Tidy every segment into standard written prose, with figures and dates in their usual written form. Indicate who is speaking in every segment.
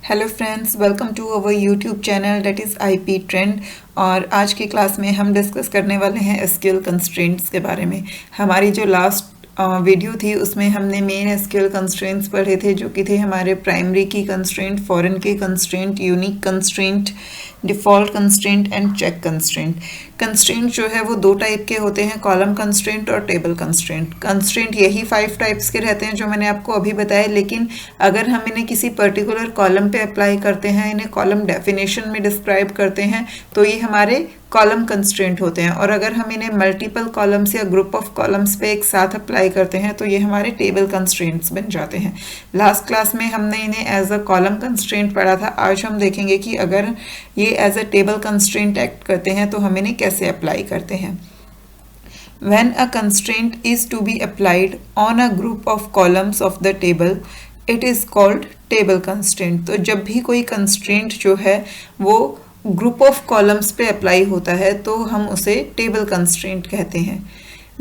Speaker 1: Hello friends, welcome to our YouTube channel that is IP trend. और आज की class में हम डिस्कस करने वाले हैं एसक्यूएल कंस्ट्रेंट्स के बारे में। हमारी जो लास्ट वीडियो थी उसमें हमने मेन एसक्यूएल कंस्ट्रेंट्स पढ़े थे, जो कि थे हमारे primary key constraint, foreign key constraint, unique constraint, default constraint and check constraint. Constraint जो है वो दो टाइप के होते हैं, कॉलम कंस्ट्रेंट और टेबल कंस्ट्रेंट। कंस्ट्रेंट यही 5 टाइप्स के रहते हैं जो मैंने आपको अभी बताया, लेकिन अगर हम इन्हें किसी पर्टिकुलर कॉलम पे अप्लाई करते हैं, इन्हें कॉलम डेफिनेशन में डिस्क्राइब करते हैं, तो ये हमारे कॉलम कंस्ट्रेंट होते हैं। और अगर हम इन्हें मल्टीपल कॉलम्स या ग्रुप ऑफ कॉलम्स पे एक साथ अप्लाई करते हैं तो ये हमारे टेबल कंस्ट्रेंट्स बन जाते हैं। लास्ट क्लास में हमने इन्हें एज अ कॉलम कंस्ट्रेंट पढ़ा था। आज हम देखेंगे कि अगर ये as a table constraint act करते हैं तो हम इन्हें कैसे अप्लाई करते हैं। When a constraint is to be applied on a group of columns of the table, it is called table constraint। तो जब भी कोई constraint जो है वो ग्रुप ऑफ कॉलम्स पे अप्लाई होता है तो हम उसे टेबल कंस्ट्रेंट कहते हैं।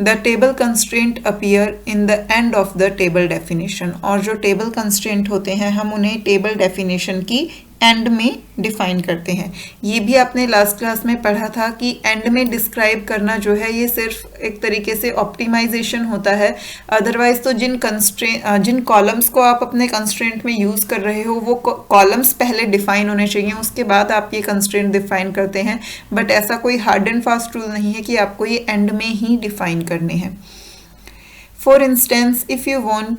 Speaker 1: The table constraint appear in the end of the table definition. और जो टेबल कंस्ट्रेंट होते हैं हम उन्हें टेबल डेफिनेशन की एंड में डिफाइन करते हैं। ये भी आपने लास्ट क्लास में पढ़ा था कि एंड में डिस्क्राइब करना जो है ये सिर्फ एक तरीके से ऑप्टिमाइजेशन होता है। अदरवाइज तो जिन कॉलम्स को आप अपने कंस्ट्रेंट में यूज़ कर रहे हो वो कॉलम्स पहले डिफाइन होने चाहिए, उसके बाद आप ये कंस्ट्रेंट डिफाइन करते हैं। बट ऐसा कोई हार्ड एंड फास्ट रूल नहीं है कि आपको ये एंड में ही डिफाइन करने हैं। For instance, if you want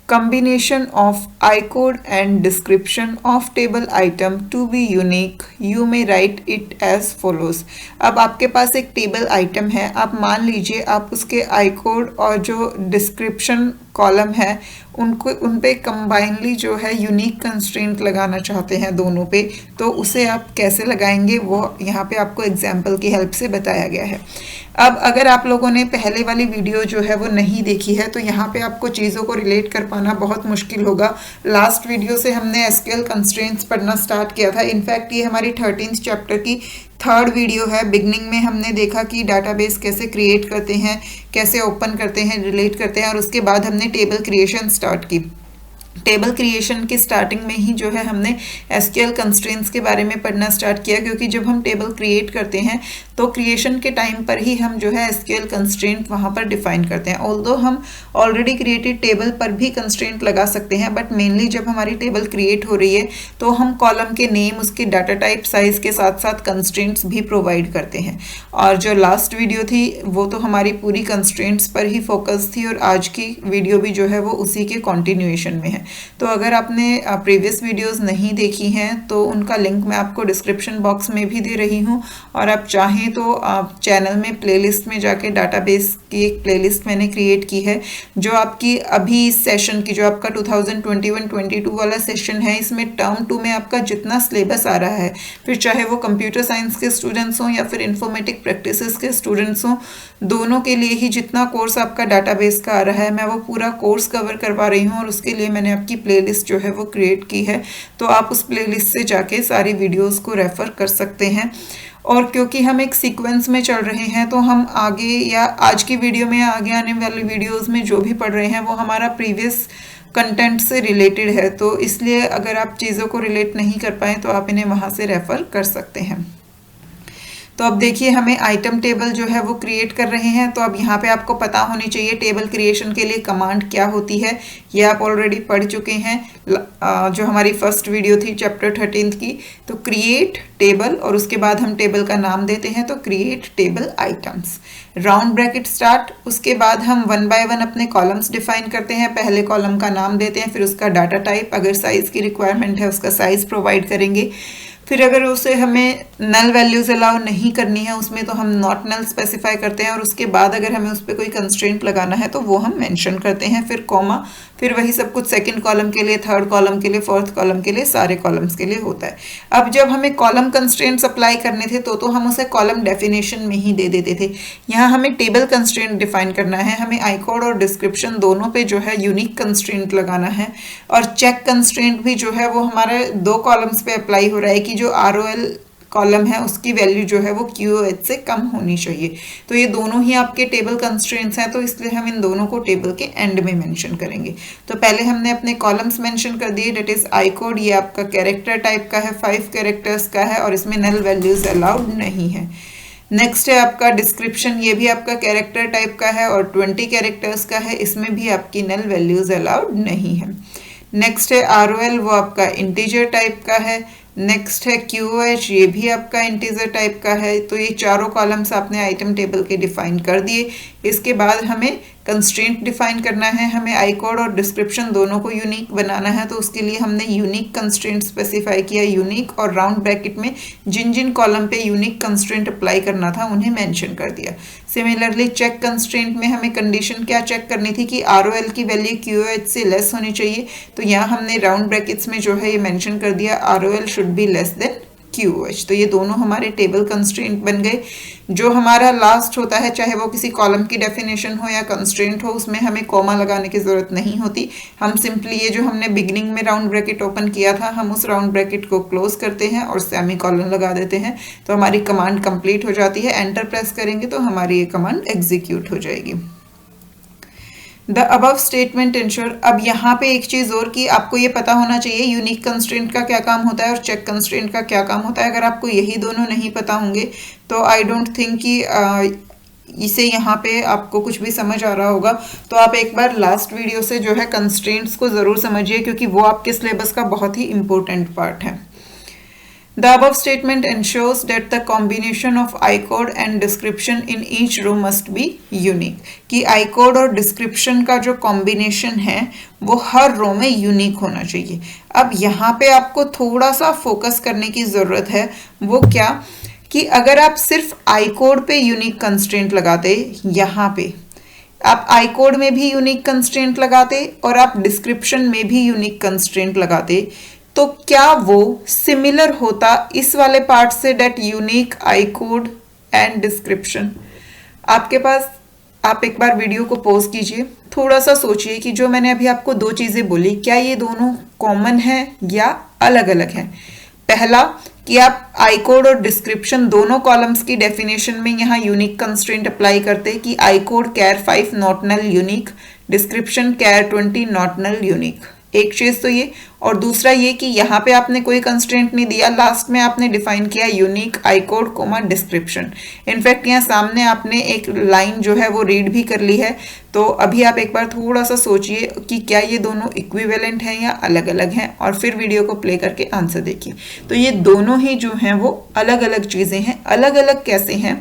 Speaker 1: combination of I-code and description of table item to be unique, you may write it as follows। अब आपके पास एक टेबल आइटम है, आप मान लीजिए आप उसके I-code और जो डिस्क्रिप्शन कॉलम है उन पे कंबाइनली जो है यूनिक कंस्ट्रेंट लगाना चाहते हैं दोनों पे, तो उसे आप कैसे लगाएंगे वो यहाँ पे आपको एग्जाम्पल की हेल्प से बताया गया है। अब अगर आप लोगों ने पहले वाली वीडियो जो है वो नहीं देखी है तो यहाँ पे आपको चीज़ों को रिलेट कर पाना बहुत मुश्किल होगा। लास्ट वीडियो से हमने एसक्यूएल कंस्ट्रेंट्स पढ़ना स्टार्ट किया था। इनफैक्ट ये हमारी 13th चैप्टर की 3rd वीडियो है। बिगनिंग में हमने देखा कि डाटाबेस कैसे क्रिएट करते हैं, कैसे ओपन करते हैं, रिलेट करते हैं, और उसके बाद हमने टेबल क्रिएशन स्टार्ट की। टेबल क्रिएशन की स्टार्टिंग में ही जो है हमने एसक्यूएल कंस्ट्रेंट्स के बारे में पढ़ना स्टार्ट किया, क्योंकि जब हम टेबल क्रिएट करते हैं तो क्रिएशन के टाइम पर ही हम जो है एसक्यूएल कंस्ट्रेंट वहाँ पर डिफाइन करते हैं। ऑल्दो हम ऑलरेडी क्रिएटेड टेबल पर भी कंस्ट्रेंट लगा सकते हैं, बट मेनली जब हमारी टेबल क्रिएट हो रही है तो हम कॉलम के नेम, उसके डाटा टाइप, साइज के साथ साथ कंस्ट्रेंट्स भी प्रोवाइड करते हैं। और जो लास्ट वीडियो थी वो तो हमारी पूरी कंस्ट्रेंट्स पर ही फोकस थी, और आज की वीडियो भी जो है वो उसी के कॉन्टिन्यूएशन में है। तो अगर आपने प्रीवियस वीडियोस नहीं देखी हैं तो उनका लिंक मैं आपको डिस्क्रिप्शन बॉक्स में भी दे रही हूं, और आप चाहें तो आप चैनल में प्लेलिस्ट में जाके डाटाबेस की एक प्लेलिस्ट मैंने क्रिएट की है जो आपकी अभी इस सेशन की, जो आपका 2021-22 वाला सेशन है, इसमें टर्म 2 में आपका जितना सिलेबस आ रहा है, फिर चाहे वो कंप्यूटर साइंस के स्टूडेंट्स हों या फिर इंफॉर्मेटिक प्रैक्टिसेस के स्टूडेंट्स हों, दोनों के लिए ही जितना कोर्स आपका डाटाबेस का आ रहा है मैं वो पूरा कोर्स कवर करवा रही हूँ, और उसके लिए मैंने आपकी प्लेलिस्ट जो है वो क्रिएट की है। तो आप उस प्लेलिस्ट से जाके सारी वीडियोस को रेफर कर सकते हैं। और क्योंकि हम एक सीक्वेंस में चल रहे हैं तो हम आगे या आज की वीडियो में, आगे आने वाली वीडियोस में जो भी पढ़ रहे हैं वो हमारा प्रीवियस कंटेंट से रिलेटेड है, तो इसलिए अगर आप चीज़ों को रिलेट नहीं कर पाए तो आप इन्हें वहाँ से रेफर कर सकते हैं। तो अब देखिए हमें आइटम टेबल जो है वो क्रिएट कर रहे हैं। तो अब यहाँ पे आपको पता होनी चाहिए टेबल क्रिएशन के लिए कमांड क्या होती है। ये आप ऑलरेडी पढ़ चुके हैं, जो हमारी फर्स्ट वीडियो थी चैप्टर 13 की। तो क्रिएट टेबल, और उसके बाद हम टेबल का नाम देते हैं, तो create table items, round bracket start. उसके बाद हम 1 बाय 1 अपने कॉलम्स डिफाइन करते हैं। पहले कॉलम का नाम देते हैं, फिर उसका डाटा टाइप, अगर साइज की रिक्वायरमेंट है उसका साइज प्रोवाइड करेंगे। फिर अगर उसे हमें नल वैल्यूज अलाउ नहीं करनी है उसमें तो हम नॉट नल स्पेसिफाई करते हैं, और उसके बाद अगर हमें उस पर कोई कंस्ट्रेंट लगाना है तो वो हम मेंशन करते हैं। फिर कॉमा, फिर वही सब कुछ सेकंड कॉलम के लिए, थर्ड कॉलम के लिए, फोर्थ कॉलम के लिए, सारे कॉलम्स के लिए होता है। अब जब हमें कॉलम कंस्ट्रेंट्स अप्लाई करने थे तो हम उसे कॉलम डेफिनेशन में ही दे देते थे। यहाँ हमें टेबल कंस्ट्रेंट डिफाइन करना है, हमें आई-कोड और डिस्क्रिप्शन दोनों पे जो है यूनिक कंस्ट्रेंट लगाना है। और चेक कंस्ट्रेंट भी जो है वो हमारे 2 कॉलम्स पे अप्लाई हो रहा है कि जो ROL कॉलम है उसकी वैल्यू जो है वो QoH से कम होनी चाहिए। तो ये दोनों ही आपके टेबल कंस्ट्रेंट्स हैं, तो इसलिए हम इन दोनों को टेबल के एंड में मेंशन करेंगे। तो पहले हमने अपने कॉलम्स मेंशन कर दिए, डेट इज आई कोड, ये आपका कैरेक्टर टाइप का है, 5 कैरेक्टर्स का है और इसमें नल वैल्यूज अलाउड नहीं है। नेक्स्ट है आपका डिस्क्रिप्शन, ये भी आपका कैरेक्टर टाइप का है और 20 कैरेक्टर्स का है, इसमें भी आपकी नल वैल्यूज अलाउड नहीं है। नेक्स्ट है ROL, वो आपका इंटीजर टाइप का है। नेक्स्ट है QoH, ये भी आपका इंटीजर टाइप का है। तो ये चारों कॉलम्स आपने आइटम टेबल के डिफाइन कर दिए। इसके बाद हमें कंस्ट्रेंट डिफाइन करना है, हमें आई कोड और डिस्क्रिप्शन दोनों को यूनिक बनाना है, तो उसके लिए हमने यूनिक कंस्ट्रेंट स्पेसिफाई किया। यूनिक और राउंड ब्रैकेट में जिन जिन कॉलम पे यूनिक कंस्ट्रेंट अप्लाई करना था उन्हें मेंशन कर दिया। सिमिलरली चेक कंस्ट्रेंट में हमें कंडीशन क्या चेक करनी थी कि ROL की वैल्यू QoH से लेस होनी चाहिए, तो यहाँ हमने राउंड ब्रैकेट्स में जो है ये मेंशन कर दिया ROL should be less than QoH। तो ये दोनों हमारे टेबल कंस्ट्रेंट बन गए। जो हमारा लास्ट होता है, चाहे वो किसी कॉलम की डेफिनेशन हो या कंस्ट्रेंट हो, उसमें हमें कॉमा लगाने की जरूरत नहीं होती। हम सिंपली ये जो हमने बिगिनिंग में राउंड ब्रैकेट ओपन किया था, हम उस राउंड ब्रैकेट को क्लोज करते हैं और सेमी कॉलन लगा देते हैं, तो हमारी कमांड कंप्लीट हो जाती है। एंटर प्रेस करेंगे तो हमारी ये कमांड एग्जीक्यूट हो जाएगी। द अबव स्टेटमेंट इंश्योर, अब यहाँ पे एक चीज़ और कि आपको ये पता होना चाहिए यूनिक कंस्ट्रेंट का क्या काम होता है और चेक कंस्ट्रेंट का क्या काम होता है। अगर आपको यही दोनों नहीं पता होंगे तो आई डोंट थिंक कि इसे यहाँ पे आपको कुछ भी समझ आ रहा होगा। तो आप एक बार लास्ट वीडियो से जो है कंस्ट्रेंट्स को ज़रूर समझिए, क्योंकि वो आपके सिलेबस का बहुत ही इंपॉर्टेंट पार्ट है। The above statement ensures that the combination of I-code and description in each row must be unique. कि I-code और description का जो combination है वो हर रो में यूनिक होना चाहिए। अब यहाँ पे आपको थोड़ा सा फोकस करने की ज़रूरत है। वो क्या कि अगर आप सिर्फ I-code पे यूनिक कंस्ट्रेंट लगाते, यहाँ पे आप आई कोड में भी यूनिक कंस्ट्रेंट लगाते और आप डिस्क्रिप्शन में भी यूनिक कंस्ट्रेंट लगाते, तो क्या वो सिमिलर होता इस वाले पार्ट से, that unique I code and description. आपके पास, आप एक बार वीडियो को पॉज कीजिए, थोड़ा सा सोचिए कि जो मैंने अभी आपको दो चीज़ें बोली, क्या ये दोनों कॉमन है या अलग अलग हैं। पहला कि आप आई कोड और डिस्क्रिप्शन दोनों कॉलम्स की डेफिनेशन में यहाँ यूनिक कंस्ट्रेंट अप्लाई करते कि I code char 5 not null unique, description char 20 not null unique. एक चीज तो ये, और दूसरा ये कि यहाँ पे आपने कोई कंस्ट्रेंट नहीं दिया, लास्ट में आपने डिफाइन किया unique I code comma description. In fact यहाँ सामने आपने एक लाइन जो है वो रीड भी कर ली है। तो अभी आप एक बार थोड़ा सा सोचिए कि क्या ये दोनों इक्विवेलेंट हैं या अलग अलग हैं, और फिर वीडियो को प्ले करके आंसर देखिए। तो ये दोनों ही जो हैं वो अलग अलग चीजें हैं। अलग अलग कैसे हैं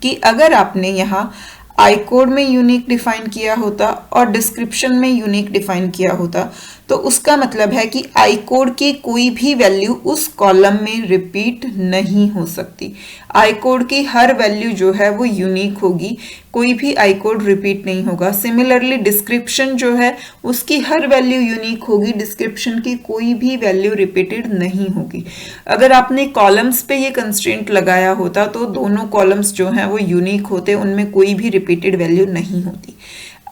Speaker 1: कि अगर आपने यहाँ आई कोड में यूनिक डिफाइन किया होता और डिस्क्रिप्शन में यूनिक डिफाइन किया होता, तो उसका मतलब है कि आई कोड की कोई भी वैल्यू उस कॉलम में रिपीट नहीं हो सकती। आई कोड की हर वैल्यू जो है वो यूनिक होगी, कोई भी आई कोड रिपीट नहीं होगा। सिमिलरली डिस्क्रिप्शन जो है उसकी हर वैल्यू यूनिक होगी, डिस्क्रिप्शन की कोई भी वैल्यू रिपीटेड नहीं होगी। अगर आपने कॉलम्स पे ये कंस्ट्रेंट लगाया होता तो दोनों कॉलम्स जो हैं वो यूनिक होते, उनमें कोई भी रिपीटेड वैल्यू नहीं होती।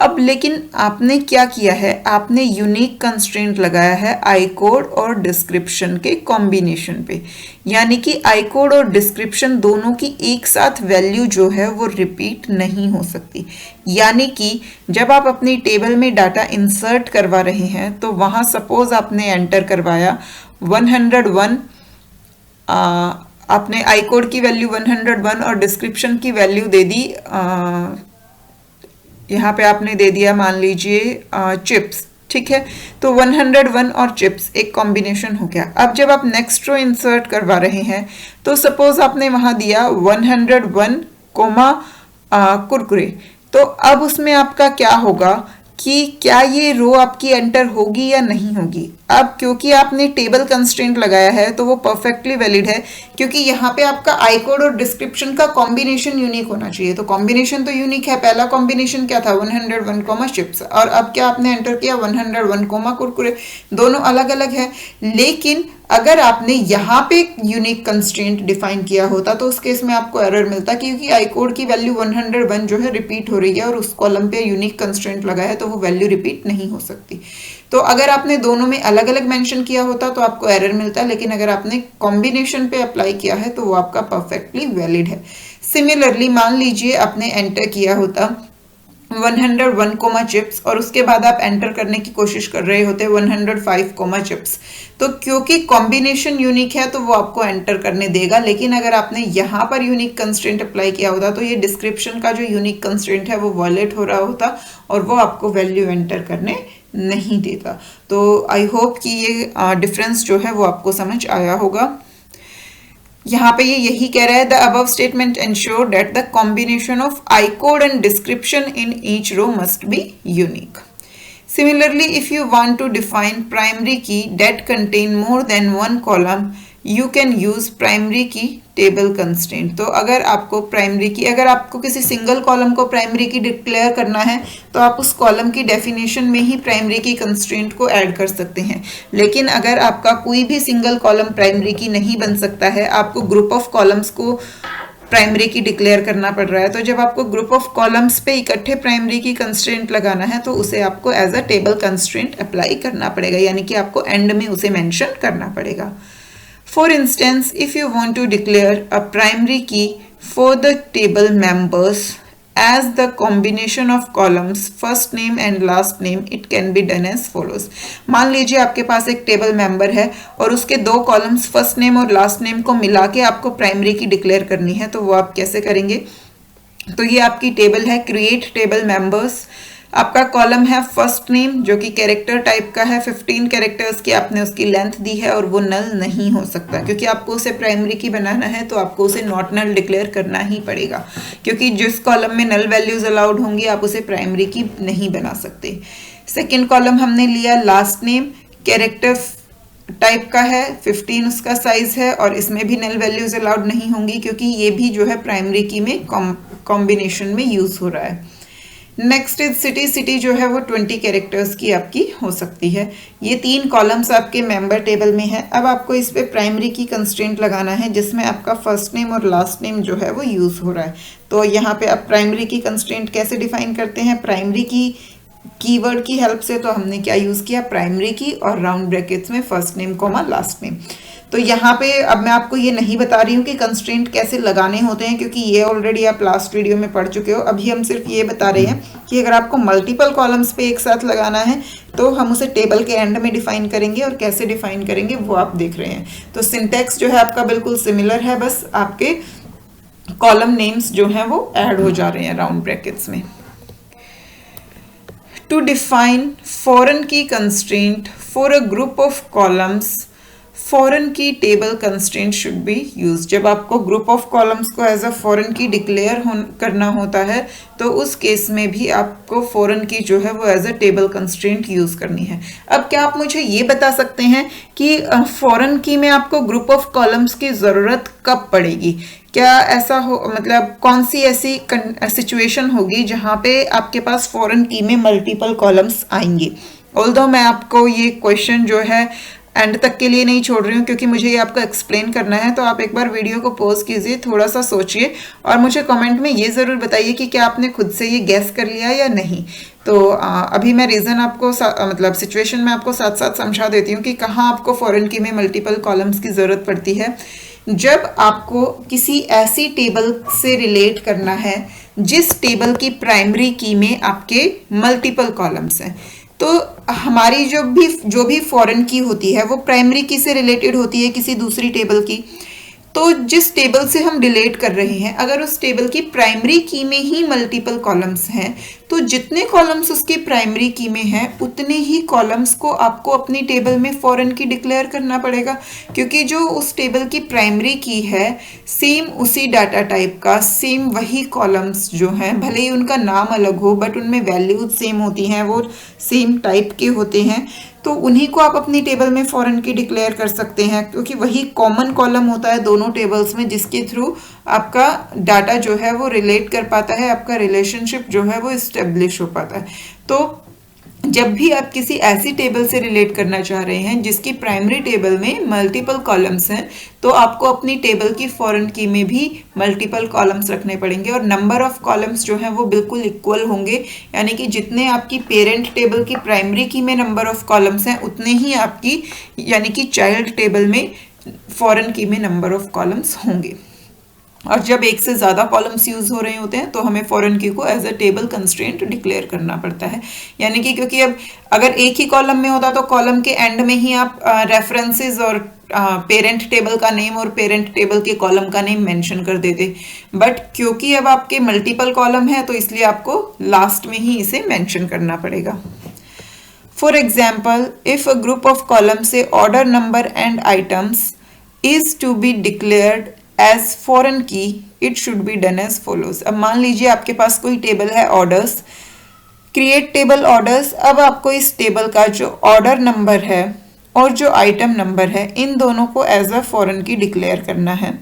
Speaker 1: अब लेकिन आपने क्या किया है, आपने यूनिक कंस्ट्रेंट लगाया है आई कोड और डिस्क्रिप्शन के कॉम्बिनेशन पे, यानी कि आई कोड और डिस्क्रिप्शन दोनों की एक साथ वैल्यू जो है वो रिपीट नहीं हो सकती। यानी कि जब आप अपनी टेबल में डाटा इंसर्ट करवा रहे हैं तो वहां सपोज आपने एंटर करवाया 101, आपने आई कोड की वैल्यू 101 और डिस्क्रिप्शन की वैल्यू दे दी, यहाँ पे आपने दे दिया मान लीजिए चिप्स, ठीक है। तो 101 और चिप्स एक कॉम्बिनेशन हो गया। अब जब आप नेक्स्ट रो इंसर्ट करवा रहे हैं तो सपोज आपने वहां दिया 101 कोमा कुरकुरे, तो अब उसमें आपका क्या होगा कि क्या ये रो आपकी एंटर होगी या नहीं होगी। अब क्योंकि आपने टेबल कंस्ट्रेंट लगाया है तो वो परफेक्टली वैलिड है, क्योंकि यहाँ पे आपका आई कोड और डिस्क्रिप्शन का कॉम्बिनेशन यूनिक होना चाहिए। तो कॉम्बिनेशन तो यूनिक है। पहला कॉम्बिनेशन क्या था 101 कोमा चिप्स, और अब क्या आपने एंटर किया 101 कोमा कुरकुरे। दोनों अलग अलग है, लेकिन अगर आपने यहाँ पे यूनिक कंस्ट्रेंट डिफाइन किया होता तो उस केस में आपको एरर मिलता, क्योंकि आई कोड की वैल्यू 101 जो है रिपीट हो रही है और उस कॉलम पे यूनिक कंस्ट्रेंट लगा है तो वो वैल्यू रिपीट नहीं हो सकती। तो अगर आपने दोनों में अलग अलग मेंशन किया होता तो आपको एरर मिलता, लेकिन अगर आपने कॉम्बिनेशन पे अप्लाई किया है तो वो आपका परफेक्टली वैलिड है। सिमिलरली मान लीजिए आपने एंटर किया होता 101 कोमा चिप्स और उसके बाद आप एंटर करने की कोशिश कर रहे होते 105 कोमा चिप्स, तो क्योंकि कॉम्बिनेशन यूनिक है तो वो आपको एंटर करने देगा। लेकिन अगर आपने यहाँ पर यूनिक कंस्ट्रेंट अप्लाई किया होता तो ये डिस्क्रिप्शन का जो यूनिक कंस्ट्रेंट है वो वॉयलेट हो रहा होता और वो आपको वैल्यू एंटर करने नहीं देता। तो आई होप कि ये डिफरेंस जो है वो आपको समझ आया होगा। यहाँ पे ये यही कह रहा है, the above statement ensure that the combination of I code and description in each row must be unique. Similarly, if you want to define primary key that contain more than one column, you can use primary key table constraint। तो अगर आपको primary की, अगर आपको किसी single column को primary key declare करना है तो आप उस कॉलम की डेफिनेशन में ही प्राइमरी की कंस्ट्रेंट को ऐड कर सकते हैं। लेकिन अगर आपका कोई भी सिंगल कॉलम प्राइमरी की नहीं बन सकता है, आपको ग्रुप ऑफ कॉलम्स को प्राइमरी की डिक्लेयर करना पड़ रहा है, तो जब आपको ग्रुप ऑफ कॉलम्स पे इकट्ठे प्राइमरी की कंस्ट्रेंट लगाना है तो उसे आपको as a table constraint apply करना पड़ेगा, यानी कि आपको एंड में उसे मेंशन करना पड़ेगा। For instance, if you want to declare a primary key for the table members as the combination of columns first name and last name, it can be done as follows। मान लीजिए आपके पास एक table member है और उसके दो columns first name और last name को मिला के आपको प्राइमरी की डिक्लेयर करनी है, तो वो आप कैसे करेंगे? तो ये आपकी टेबल है क्रिएट टेबल मेंबर्स। आपका कॉलम है फर्स्ट नेम जो कि कैरेक्टर टाइप का है, 15 कैरेक्टर्स की आपने उसकी लेंथ दी है और वो नल नहीं हो सकता, क्योंकि आपको उसे प्राइमरी की बनाना है तो आपको उसे नॉट नल डिक्लेयर करना ही पड़ेगा, क्योंकि जिस कॉलम में नल वैल्यूज अलाउड होंगी आप उसे प्राइमरी की नहीं बना सकते। सेकेंड कॉलम हमने लिया लास्ट नेम, कैरेक्टर टाइप का है, 15 उसका साइज है और इसमें भी नल वैल्यूज अलाउड नहीं होंगी क्योंकि ये भी जो है प्राइमरी की में कॉम्बिनेशन में यूज हो रहा है। Next is city. सिटी जो है वो 20 कैरेक्टर्स की आपकी हो सकती है। ये 3 कॉलम्स आपके मेंबर टेबल में है। अब आपको इस पे प्राइमरी की कंस्ट्रेंट लगाना है जिसमें आपका फर्स्ट नेम और लास्ट नेम जो है वो यूज हो रहा है। तो यहाँ पे आप प्राइमरी की कंस्ट्रेंट कैसे डिफाइन करते हैं? प्राइमरी की कीवर्ड की हेल्प से। तो हमने क्या यूज किया? प्राइमरी की और राउंड ब्रैकेट्स में first name comma last name. तो यहाँ पे अब मैं आपको ये नहीं बता रही हूँ कि कंस्ट्रेंट कैसे लगाने होते हैं, क्योंकि ये ऑलरेडी आप लास्ट वीडियो में पढ़ चुके हो। अभी हम सिर्फ ये बता रहे हैं कि अगर आपको मल्टीपल कॉलम्स पे एक साथ लगाना है तो हम उसे टेबल के एंड में डिफाइन करेंगे, और कैसे डिफाइन करेंगे वो आप देख रहे हैं। तो सिंटैक्स जो है आपका बिल्कुल सिमिलर है, बस आपके कॉलम नेम्स जो हैं वो ऐड हो जा रहे हैं राउंड ब्रैकेट्स में। To define foreign key constraint for a group of columns, foreign key table constraint should be use. जब आपको ग्रुप ऑफ कॉलम्स को as a foreign key declare करना होता है तो उस केस में भी आपको फॉरेन की जो है वो as a table constraint use करनी है। अब क्या आप मुझे ये बता सकते हैं कि फॉरेन की में आपको ग्रुप ऑफ कॉलम्स की ज़रूरत कब पड़ेगी? क्या ऐसा हो, मतलब कौन सी ऐसी सिचुएशन होगी जहाँ पे आपके पास फॉरेन की में मल्टीपल कॉलम्स आएंगे? ऑल्दो मैं आपको ये क्वेश्चन जो है एंड तक के लिए नहीं छोड़ रही हूँ क्योंकि मुझे ये आपको एक्सप्लेन करना है, तो आप एक बार वीडियो को पॉज कीजिए, थोड़ा सा सोचिए और मुझे कमेंट में ये ज़रूर बताइए कि क्या आपने खुद से ये गैस कर लिया या नहीं। तो अभी मैं रीज़न आपको मतलब सिचुएशन में आपको साथ साथ समझा देती हूँ कि कहाँ आपको फॉरेन की में मल्टीपल कॉलम्स की ज़रूरत पड़ती है। जब आपको किसी ऐसी टेबल से रिलेट करना है जिस टेबल की प्राइमरी की में आपके मल्टीपल कॉलम्स हैं, तो हमारी जो भी फॉरेन की होती है वो प्राइमरी की से रिलेटेड होती है किसी दूसरी टेबल की। तो जिस टेबल से हम डिलीट कर रहे हैं, अगर उस टेबल की प्राइमरी की में ही मल्टीपल कॉलम्स हैं तो जितने कॉलम्स उसकी प्राइमरी की में हैं उतने ही कॉलम्स को आपको अपनी टेबल में फॉरेन की डिक्लेयर करना पड़ेगा, क्योंकि जो उस टेबल की प्राइमरी की है सेम उसी डाटा टाइप का सेम वही कॉलम्स जो हैं, भले ही उनका नाम अलग हो बट उनमें वैल्यूज सेम होती हैं, वो सेम टाइप के होते हैं, तो उन्हीं को आप अपनी टेबल में फॉरेन की डिक्लेयर कर सकते हैं, क्योंकि वही कॉमन कॉलम होता है दोनों टेबल्स में जिसके थ्रू आपका डाटा जो है वो रिलेट कर पाता है, आपका रिलेशनशिप जो है वो इस्टेब्लिश हो पाता है। तो जब भी आप किसी ऐसी टेबल से रिलेट करना चाह रहे हैं जिसकी प्राइमरी टेबल में मल्टीपल कॉलम्स हैं, तो आपको अपनी टेबल की फॉरेन की में भी मल्टीपल कॉलम्स रखने पड़ेंगे और नंबर ऑफ कॉलम्स जो हैं वो बिल्कुल इक्वल होंगे। यानी कि जितने आपकी पेरेंट टेबल की प्राइमरी की में नंबर ऑफ कॉलम्स हैं, उतने ही आपकी यानी कि चाइल्ड टेबल में फॉरेन की में नंबर ऑफ कॉलम्स होंगे। और जब एक से ज़्यादा कॉलम्स यूज़ हो रहे होते हैं तो हमें फॉरेन की को as a table constraint declare करना पड़ता है। यानी कि क्योंकि अब अगर एक ही कॉलम में होता तो कॉलम के एंड में ही आप रेफरेंसेस और पेरेंट टेबल का नेम और पेरेंट टेबल के कॉलम का नेम मेंशन कर देते, बट क्योंकि अब आपके मल्टीपल कॉलम है तो इसलिए आपको लास्ट में ही इसे मेंशन करना पड़ेगा। For example, if a group of column से order number and items is to be declared as foreign key, it should be done as follows. अब मान लीजिए आपके पास कोई टेबल है ऑर्डर्स, क्रिएट टेबल ऑर्डर्स। अब आपको इस टेबल का जो ऑर्डर नंबर है और जो आइटम नंबर है, इन दोनों को as a foreign key declare करना है।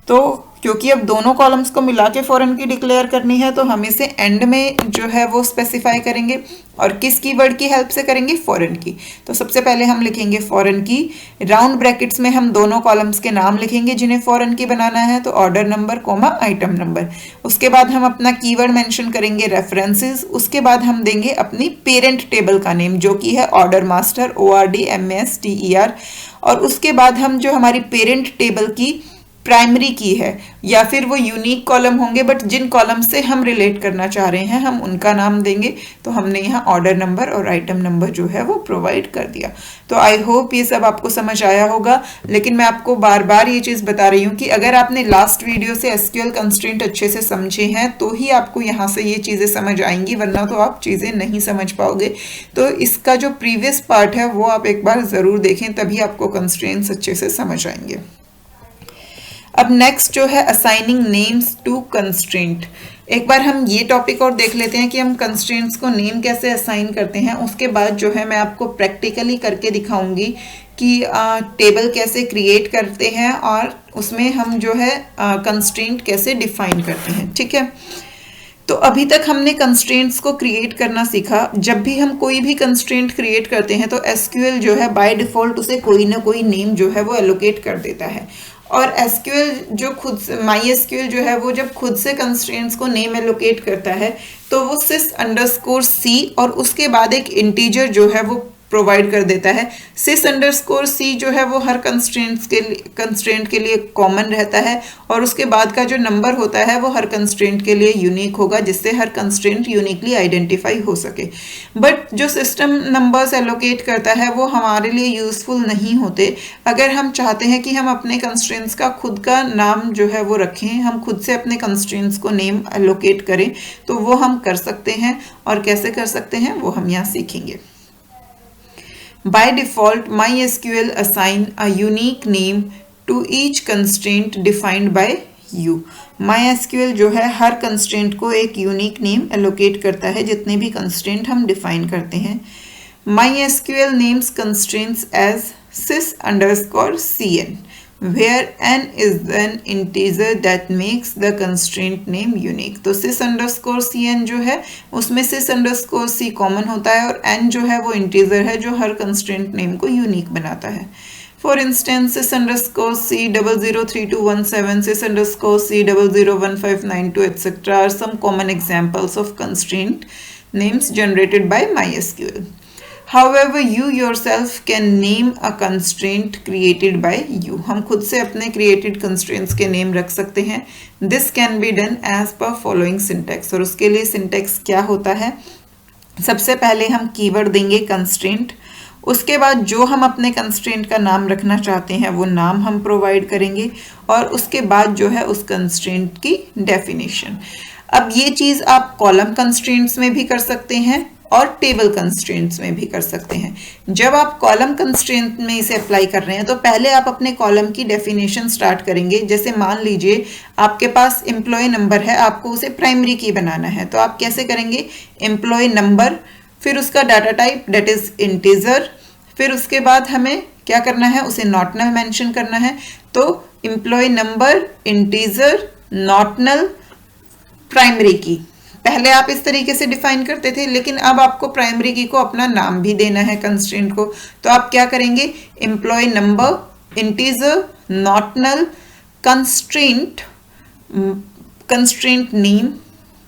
Speaker 1: तो क्योंकि अब दोनों कॉलम्स को मिला के फॉरेन की डिक्लेयर करनी है तो हम इसे एंड में जो है वो स्पेसिफाई करेंगे। और किस कीवर्ड की हेल्प से करेंगे? फॉरेन की। तो सबसे पहले हम लिखेंगे फॉरेन की, राउंड ब्रैकेट्स में हम दोनों कॉलम्स के नाम लिखेंगे जिन्हें फॉरेन की बनाना है, तो order number comma item number. उसके बाद हम अपना कीवर्ड मेंशन करेंगे रेफरेंसेस। उसके बाद हम देंगे अपनी पेरेंट टेबल का नेम जो कि है ऑर्डर मास्टर, ORDMASTER। और उसके बाद हम जो हमारी पेरेंट टेबल की प्राइमरी की है या फिर वो यूनिक कॉलम होंगे बट जिन कॉलम से हम रिलेट करना चाह रहे हैं हम उनका नाम देंगे। तो हमने यहाँ ऑर्डर नंबर और आइटम नंबर जो है वो प्रोवाइड कर दिया। तो आई होप ये सब आपको समझ आया होगा, लेकिन मैं आपको बार बार ये चीज़ बता रही हूँ कि अगर आपने लास्ट वीडियो से एसक्यूएल कंस्ट्रेंट अच्छे से समझे हैं तो ही आपको यहाँ से ये चीज़ें समझ आएंगी, वरना तो आप चीज़ें नहीं समझ पाओगे। तो इसका जो प्रीवियस पार्ट है वो आप एक बार ज़रूर देखें, तभी आपको कंस्ट्रेंट्स अच्छे से समझ आएंगे। अब नेक्स्ट जो है असाइनिंग नेम्स टू कंस्ट्रेंट। एक बार हम ये टॉपिक और देख लेते हैं कि हम कंस्ट्रेंट्स को नेम कैसे असाइन करते हैं। उसके बाद जो है मैं आपको प्रैक्टिकली करके दिखाऊंगी कि टेबल कैसे क्रिएट करते हैं और उसमें हम जो है कंस्ट्रेंट कैसे डिफाइन करते हैं। ठीक है, तो अभी तक हमने कंस्ट्रेंट्स को क्रिएट करना सीखा। जब भी हम कोई भी कंस्ट्रेंट क्रिएट करते हैं तो एसक्यूएल जो है बाय डिफॉल्ट उसे कोई ना कोई नेम जो है वो एलोकेट कर देता है। और एसक्यूएल जो खुद से माई एसक्यूएल जो है वो जब खुद से कंस्ट्रेंट्स को नेम एलोकेट करता है तो वो sys_c और उसके बाद एक इंटीजर जो है वो प्रोवाइड कर देता है। sys_c जो है वो हर कंस्ट्रेंट के लिए कॉमन रहता है और उसके बाद का जो नंबर होता है वो हर कंस्ट्रेंट के लिए यूनिक होगा, जिससे हर कंस्ट्रेंट यूनिकली आइडेंटिफाई हो सके। बट जो सिस्टम नंबर्स एलोकेट करता है वो हमारे लिए यूजफुल नहीं होते। अगर हम चाहते हैं कि हम अपने कंस्ट्रेंट्स का खुद का नाम जो है वो रखें, हम खुद से अपने कंस्ट्रेंट्स को नेम एलोकेट करें, तो वो हम कर सकते हैं। और कैसे कर सकते हैं वो हम यहाँ सीखेंगे। By default, MySQL assign a unique name to each constraint defined by you. MySQL जो है हर constraint को एक unique name allocate करता है जितने भी constraint हम define करते हैं। MySQL names constraints as sys_cn, where n is an integer that makes the constraint name unique. तो sys_cn जो है उसमें sys_c कॉमन होता है और n जो है वो इंटीजर है जो हर constraint name को यूनिक बनाता है। For instance, sys_c 003217, sys_c 001592, etc. are some common examples of constraint names generated by MySQL. However, you yourself can name a constraint created by you. हम खुद से अपने created constraints के name रख सकते हैं। This can be done as per following syntax. और उसके लिए syntax क्या होता है? सबसे पहले हम कीवर्ड देंगे constraint। उसके बाद जो हम अपने कंस्ट्रेंट का नाम रखना चाहते हैं वो नाम हम प्रोवाइड करेंगे और उसके बाद जो है उस कंस्ट्रेंट की डेफिनेशन। अब ये चीज़ आप कॉलम कंस्ट्रेंट्स में भी कर सकते हैं और टेबल कंस्ट्रेंट्स में भी कर सकते हैं। जब आप कॉलम कंस्ट्रेंट में इसे अप्लाई कर रहे हैं तो पहले आप अपने कॉलम की डेफिनेशन स्टार्ट करेंगे। जैसे मान लीजिए आपके पास एम्प्लॉय नंबर है, आपको उसे प्राइमरी की बनाना है, तो आप कैसे करेंगे? एम्प्लॉय नंबर, फिर उसका data type that is integer, फिर उसके बाद हमें क्या करना है? उसे नॉट नल मेंशन करना है। तो employ number integer not null primary key, पहले आप इस तरीके से डिफाइन करते थे, लेकिन अब आपको प्राइमरी की को अपना नाम भी देना है कंस्ट्रेंट को। तो आप क्या करेंगे, employ number, integer, not null, constraint, constraint name,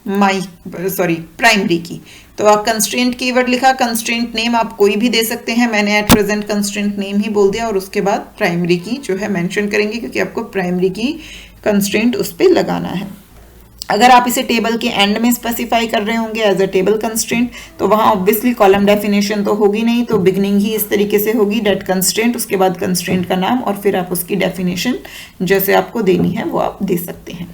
Speaker 1: primary key. तो आप कंस्ट्रेंट कीवर्ड लिखा, कंस्ट्रेंट नेम आप कोई भी दे सकते हैं, मैंने एट प्रेजेंट कंस्ट्रेंट नेम ही बोल दिया, और उसके बाद प्राइमरी की जो है मेंशन करेंगे, क्योंकि आपको प्राइमरी की कंस्ट्रेंट उस पर लगाना है। अगर आप इसे टेबल के एंड में स्पेसिफाई कर रहे होंगे एज अ टेबल कंस्ट्रेंट, तो वहां ऑब्वियसली कॉलम डेफिनेशन तो होगी नहीं, तो बिगनिंग ही इस तरीके से होगी, डेट कंस्ट्रेंट, उसके बाद कंस्ट्रेंट का नाम, और फिर आप उसकी डेफिनेशन जैसे आपको देनी है वो आप दे सकते हैं।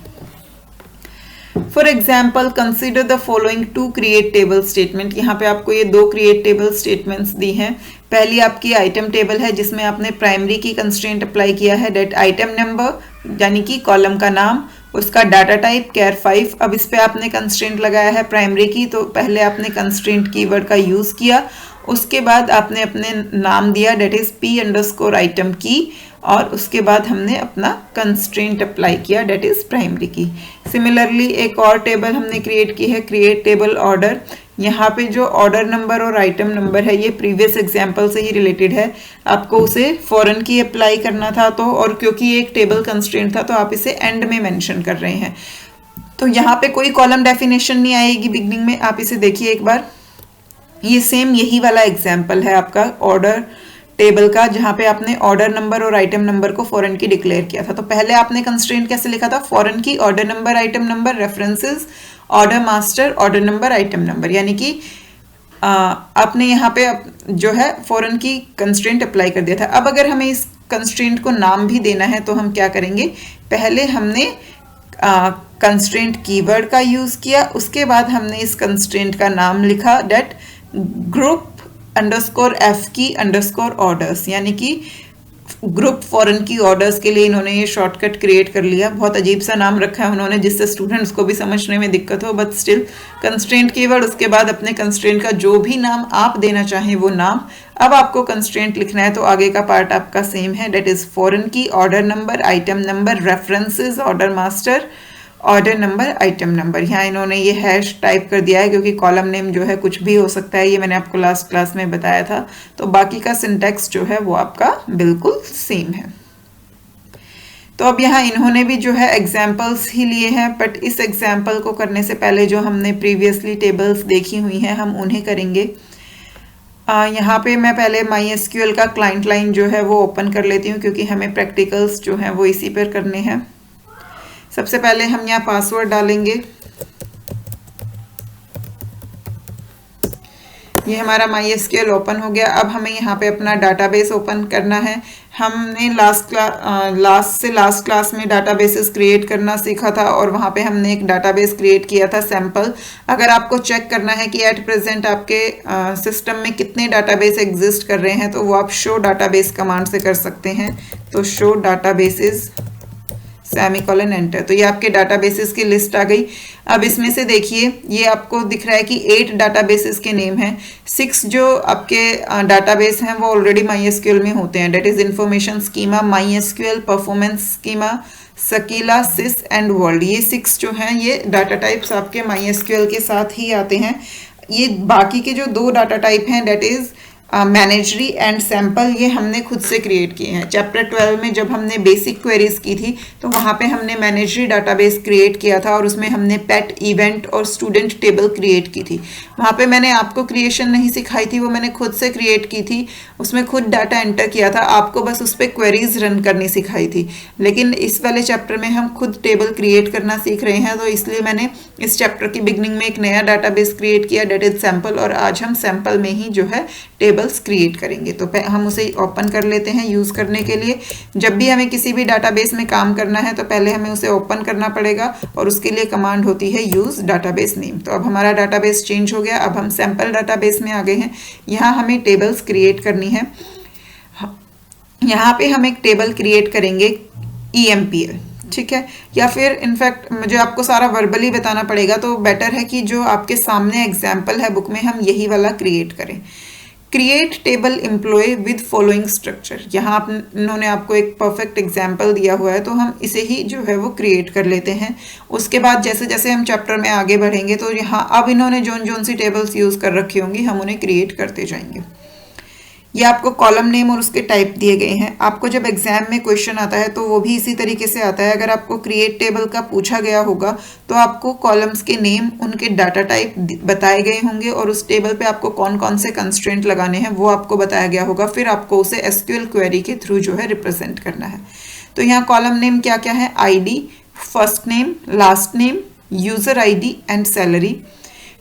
Speaker 1: For example, consider the following 2 create table statement. यहाँ पे आपको ये 2 क्रिएट टेबल स्टेटमेंट्स दी हैं। पहली आपकी आइटम टेबल है, जिसमें आपने प्राइमरी की कंस्ट्रेंट अप्लाई किया है, डेट आइटम नंबर यानी कि कॉलम का नाम, उसका डाटा टाइप कैर 5। अब इस पे आपने कंस्ट्रेंट लगाया है प्राइमरी की, तो पहले आपने कंस्ट्रेंट कीवर्ड का यूज किया, उसके बाद आपने अपने नाम दिया, डेट इज p_item की, और उसके बाद हमने अपना कंस्ट्रेंट अप्लाई किया, डेट इज प्राइमरी की। सिमिलरली एक और टेबल हमने क्रिएट की है, क्रिएट टेबल ऑर्डर। यहाँ पे जो ऑर्डर नंबर और आइटम नंबर है ये प्रीवियस एग्जाम्पल से ही रिलेटेड है, आपको उसे फॉरेन की अप्लाई करना था, तो और क्योंकि ये एक टेबल कंस्ट्रेंट था तो आप इसे एंड में मेंशन कर रहे हैं, तो यहाँ पे कोई कॉलम डेफिनेशन नहीं आएगी बिगनिंग में। आप इसे देखिए एक बार, ये सेम यही वाला एग्जाम्पल है आपका ऑर्डर टेबल का, जहां पे आपने ऑर्डर नंबर और आइटम नंबर को फॉरेन की डिक्लेयर किया था। तो पहले आपने कंस्ट्रेंट कैसे लिखा था, फॉरेन की, order number, item number, references, order master, order number, item number, यानी कि आपने यहाँ पे जो है फॉरेन की कंस्ट्रेंट अप्लाई कर दिया था। अब अगर हमें इस कंस्ट्रेंट को नाम भी देना है तो हम क्या करेंगे, पहले हमने कंस्ट्रेंट कीवर्ड का यूज किया, उसके बाद हमने इस कंस्ट्रेंट का नाम लिखा, डेट ग्रुप _f की _orders, यानी कि ग्रुप फॉरेन की ऑर्डर्स के लिए इन्होंने ये शॉर्टकट क्रिएट कर लिया। बहुत अजीब सा नाम रखा है उन्होंने, जिससे स्टूडेंट्स को भी समझने में दिक्कत हो, बट स्टिल कंस्ट्रेंट कीवर्ड, उसके बाद अपने कंस्ट्रेंट का जो भी नाम आप देना चाहें वो नाम। अब आपको कंस्ट्रेंट लिखना है तो आगे का पार्ट आपका सेम है, डेट इज फॉरेन की, order number, item number, references, order master, order number, item number. यहाँ इन्होंने ये हैश टाइप कर दिया है क्योंकि कॉलम नेम जो है कुछ भी हो सकता है, ये मैंने आपको लास्ट क्लास में बताया था। तो बाकी का सिंटैक्स जो है वो आपका बिल्कुल सेम है। तो अब यहाँ इन्होंने भी जो है एग्जाम्पल्स ही लिए हैं, बट इस एग्जाम्पल को करने से पहले जो हमने प्रीवियसली टेबल्स देखी हुई हैं हम उन्हें करेंगे। यहाँ पे मैं पहले MySQL का क्लाइंट लाइन जो है वो ओपन कर लेती हूँ, क्योंकि हमें प्रैक्टिकल्स जो हैं वो इसी पर करने हैं। सबसे पहले हम यहाँ पासवर्ड डालेंगे, ये हमारा MySQL ओपन हो गया। अब हमें यहाँ पे अपना डाटाबेस ओपन करना है। हमने लास्ट क्लास में डाटाबेसेस क्रिएट करना सीखा था, और वहाँ पे हमने एक डाटाबेस क्रिएट किया था सैम्पल। अगर आपको चेक करना है कि एट प्रेजेंट आपके सिस्टम में कितने डाटाबेस एग्जिस्ट कर रहे हैं, तो वो आप शो डाटाबेस कमांड से कर सकते हैं। तो शो डाटाबेसेस सेमीकोलन एंटर, तो ये आपके डाटाबेसेस की लिस्ट आ गई। अब इसमें से देखिए ये आपको दिख रहा है कि 8 डाटाबेसेस के नेम हैं। 6 जो आपके डाटाबेस हैं वो ऑलरेडी MySQL में होते हैं, that is information schema, MySQL, performance schema, sakila, sys and world. ये 6 जो हैं ये डाटा टाइप्स आपके MySQL के साथ ही आते हैं। ये बाकी के जो 2 डाटा टाइप हैं, डेट इज मैनेजरी एंड सैम्पल, ये हमने खुद से क्रिएट किए हैं। चैप्टर 12 में जब हमने बेसिक क्वेरीज की थी तो वहाँ पे हमने मैनेजरी डाटाबेस क्रिएट किया था, और उसमें हमने पेट, इवेंट और स्टूडेंट टेबल क्रिएट की थी। वहाँ पे मैंने आपको क्रिएशन नहीं सिखाई थी, वो मैंने खुद से क्रिएट की थी, उसमें खुद डाटा एंटर किया था, आपको बस उस पर क्वेरीज रन करनी सिखाई थी। लेकिन इस वाले चैप्टर में हम खुद टेबल क्रिएट करना सीख रहे हैं, तो इसलिए मैंने इस चैप्टर की बिगनिंग में एक नया डाटाबेस क्रिएट किया, डेट इज सैम्पल, और आज हम सैम्पल में ही जो है टेबल्स क्रिएट करेंगे। तो हम उसे ओपन कर लेते हैं यूज करने के लिए। जब भी हमें किसी भी डाटाबेस में काम करना है तो पहले हमें उसे ओपन करना पड़ेगा, और उसके लिए कमांड होती है यूज डाटाबेस नेम। तो अब हमारा डाटाबेस चेंज हो गया, अब हम सैम्पल डाटाबेस में आ गए हैं। यहाँ हमें टेबल्स क्रिएट करनी है। यहाँ पे हम एक टेबल क्रिएट करेंगे EMPL, ठीक है, या फिर इनफैक्ट मुझे आपको सारा वर्बली बताना पड़ेगा, तो बेटर है कि जो आपके सामने एग्जाम्पल है बुक में हम यही वाला क्रिएट करें। Create table employ with following structure, यहाँ आप इन्होंने आपको एक परफेक्ट एग्जाम्पल दिया हुआ है, तो हम इसे ही जो है वो क्रिएट कर लेते हैं। उसके बाद जैसे जैसे हम चैप्टर में आगे बढ़ेंगे तो यहाँ अब इन्होंने जोन सी टेबल्स यूज़ कर रखी होंगी, हम उन्हें क्रिएट करते जाएंगे। ये आपको कॉलम नेम और उसके टाइप दिए गए हैं। आपको जब एग्जाम में क्वेश्चन आता है तो वो भी इसी तरीके से आता है। अगर आपको क्रिएट टेबल का पूछा गया होगा तो आपको कॉलम्स के नेम, उनके डाटा टाइप बताए गए होंगे और उस टेबल पे आपको कौन कौन से कंस्ट्रेंट लगाने हैं वो आपको बताया गया होगा। फिर आपको उसे एसक्यूएल क्वेरी के थ्रू जो है रिप्रेजेंट करना है। तो यहाँ कॉलम नेम क्या क्या है? ID, first name, last name, user ID and salary.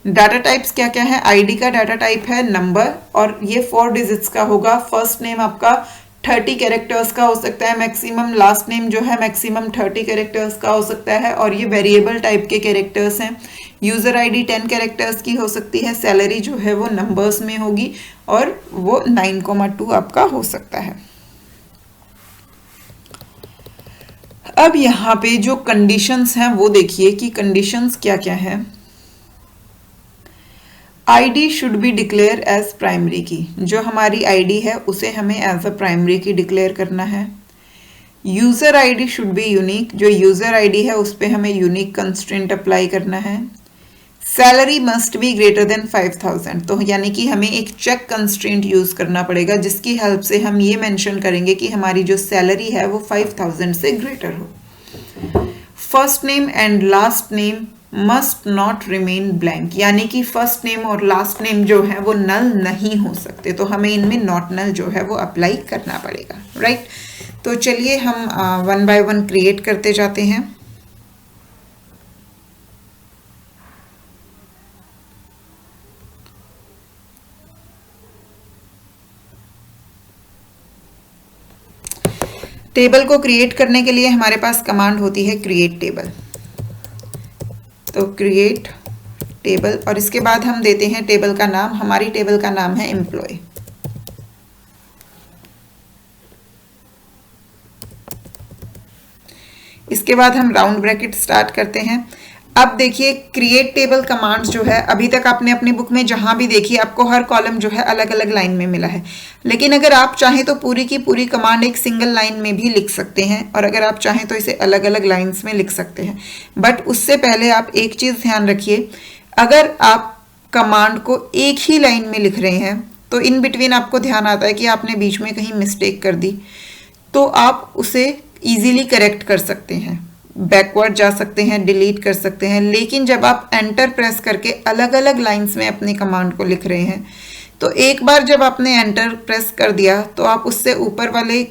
Speaker 1: Data types क्या क्या है? ID का डाटा टाइप है नंबर और ये 4 डिजिट्स का होगा। फर्स्ट नेम आपका 30 कैरेक्टर्स का हो सकता है मैक्सिमम, लास्ट नेम जो है मैक्सिमम 30 कैरेक्टर्स का हो सकता है और ये वेरिएबल टाइप के कैरेक्टर्स हैं। यूजर ID 10 कैरेक्टर्स की हो सकती है। सैलरी जो है वो नंबर्स में होगी और वो 9,2 आपका हो सकता है। अब यहाँ पे जो कंडीशंस हैं वो देखिए कि कंडीशंस क्या क्या है। ID should be declare as primary key, जो हमारी ID है उसे हमें as a primary key declare करना है। User ID should be unique, जो यूजर ID है उस पर हमें यूनिक कंस्ट्रेंट अप्लाई करना है। Salary must be greater then 5,000, तो यानी कि हमें एक चेक कंस्ट्रेंट यूज करना पड़ेगा जिसकी हेल्प से हम ये मेंशन करेंगे कि हमारी जो सैलरी है वो 5,000 से ग्रेटर हो। First name and last name must not remain blank, यानी कि फर्स्ट नेम और लास्ट नेम जो है वो नल नहीं हो सकते, तो हमें इनमें नॉट नल जो है वो अप्लाई करना पड़ेगा, राइट। तो चलिए हम 1 बाय 1 क्रिएट करते जाते हैं। टेबल को क्रिएट करने के लिए हमारे पास कमांड होती है क्रिएट टेबल। तो क्रिएट टेबल और इसके बाद हम देते हैं टेबल का नाम। हमारी टेबल का नाम है एम्प्लॉय। इसके बाद हम राउंड ब्रैकेट स्टार्ट करते हैं। अब देखिए क्रिएट टेबल कमांड्स जो है अभी तक आपने अपनी बुक में जहां भी देखी आपको हर कॉलम जो है अलग अलग लाइन में मिला है, लेकिन अगर आप चाहें तो पूरी की पूरी कमांड एक सिंगल लाइन में भी लिख सकते हैं और अगर आप चाहें तो इसे अलग अलग लाइन्स में लिख सकते हैं। बट उससे पहले आप एक चीज़ ध्यान रखिए, अगर आप कमांड को एक ही लाइन में लिख रहे हैं तो इन बिटवीन आपको ध्यान आता है कि आपने बीच में कहीं मिस्टेक कर दी, तो आप उसे ईजिली करेक्ट कर सकते हैं, बैकवर्ड जा सकते हैं, डिलीट कर सकते हैं। लेकिन जब आप एंटर प्रेस करके अलग अलग लाइंस में अपनी कमांड को लिख रहे हैं तो एक बार जब आपने एंटर प्रेस कर दिया तो आप उससे ऊपर वाले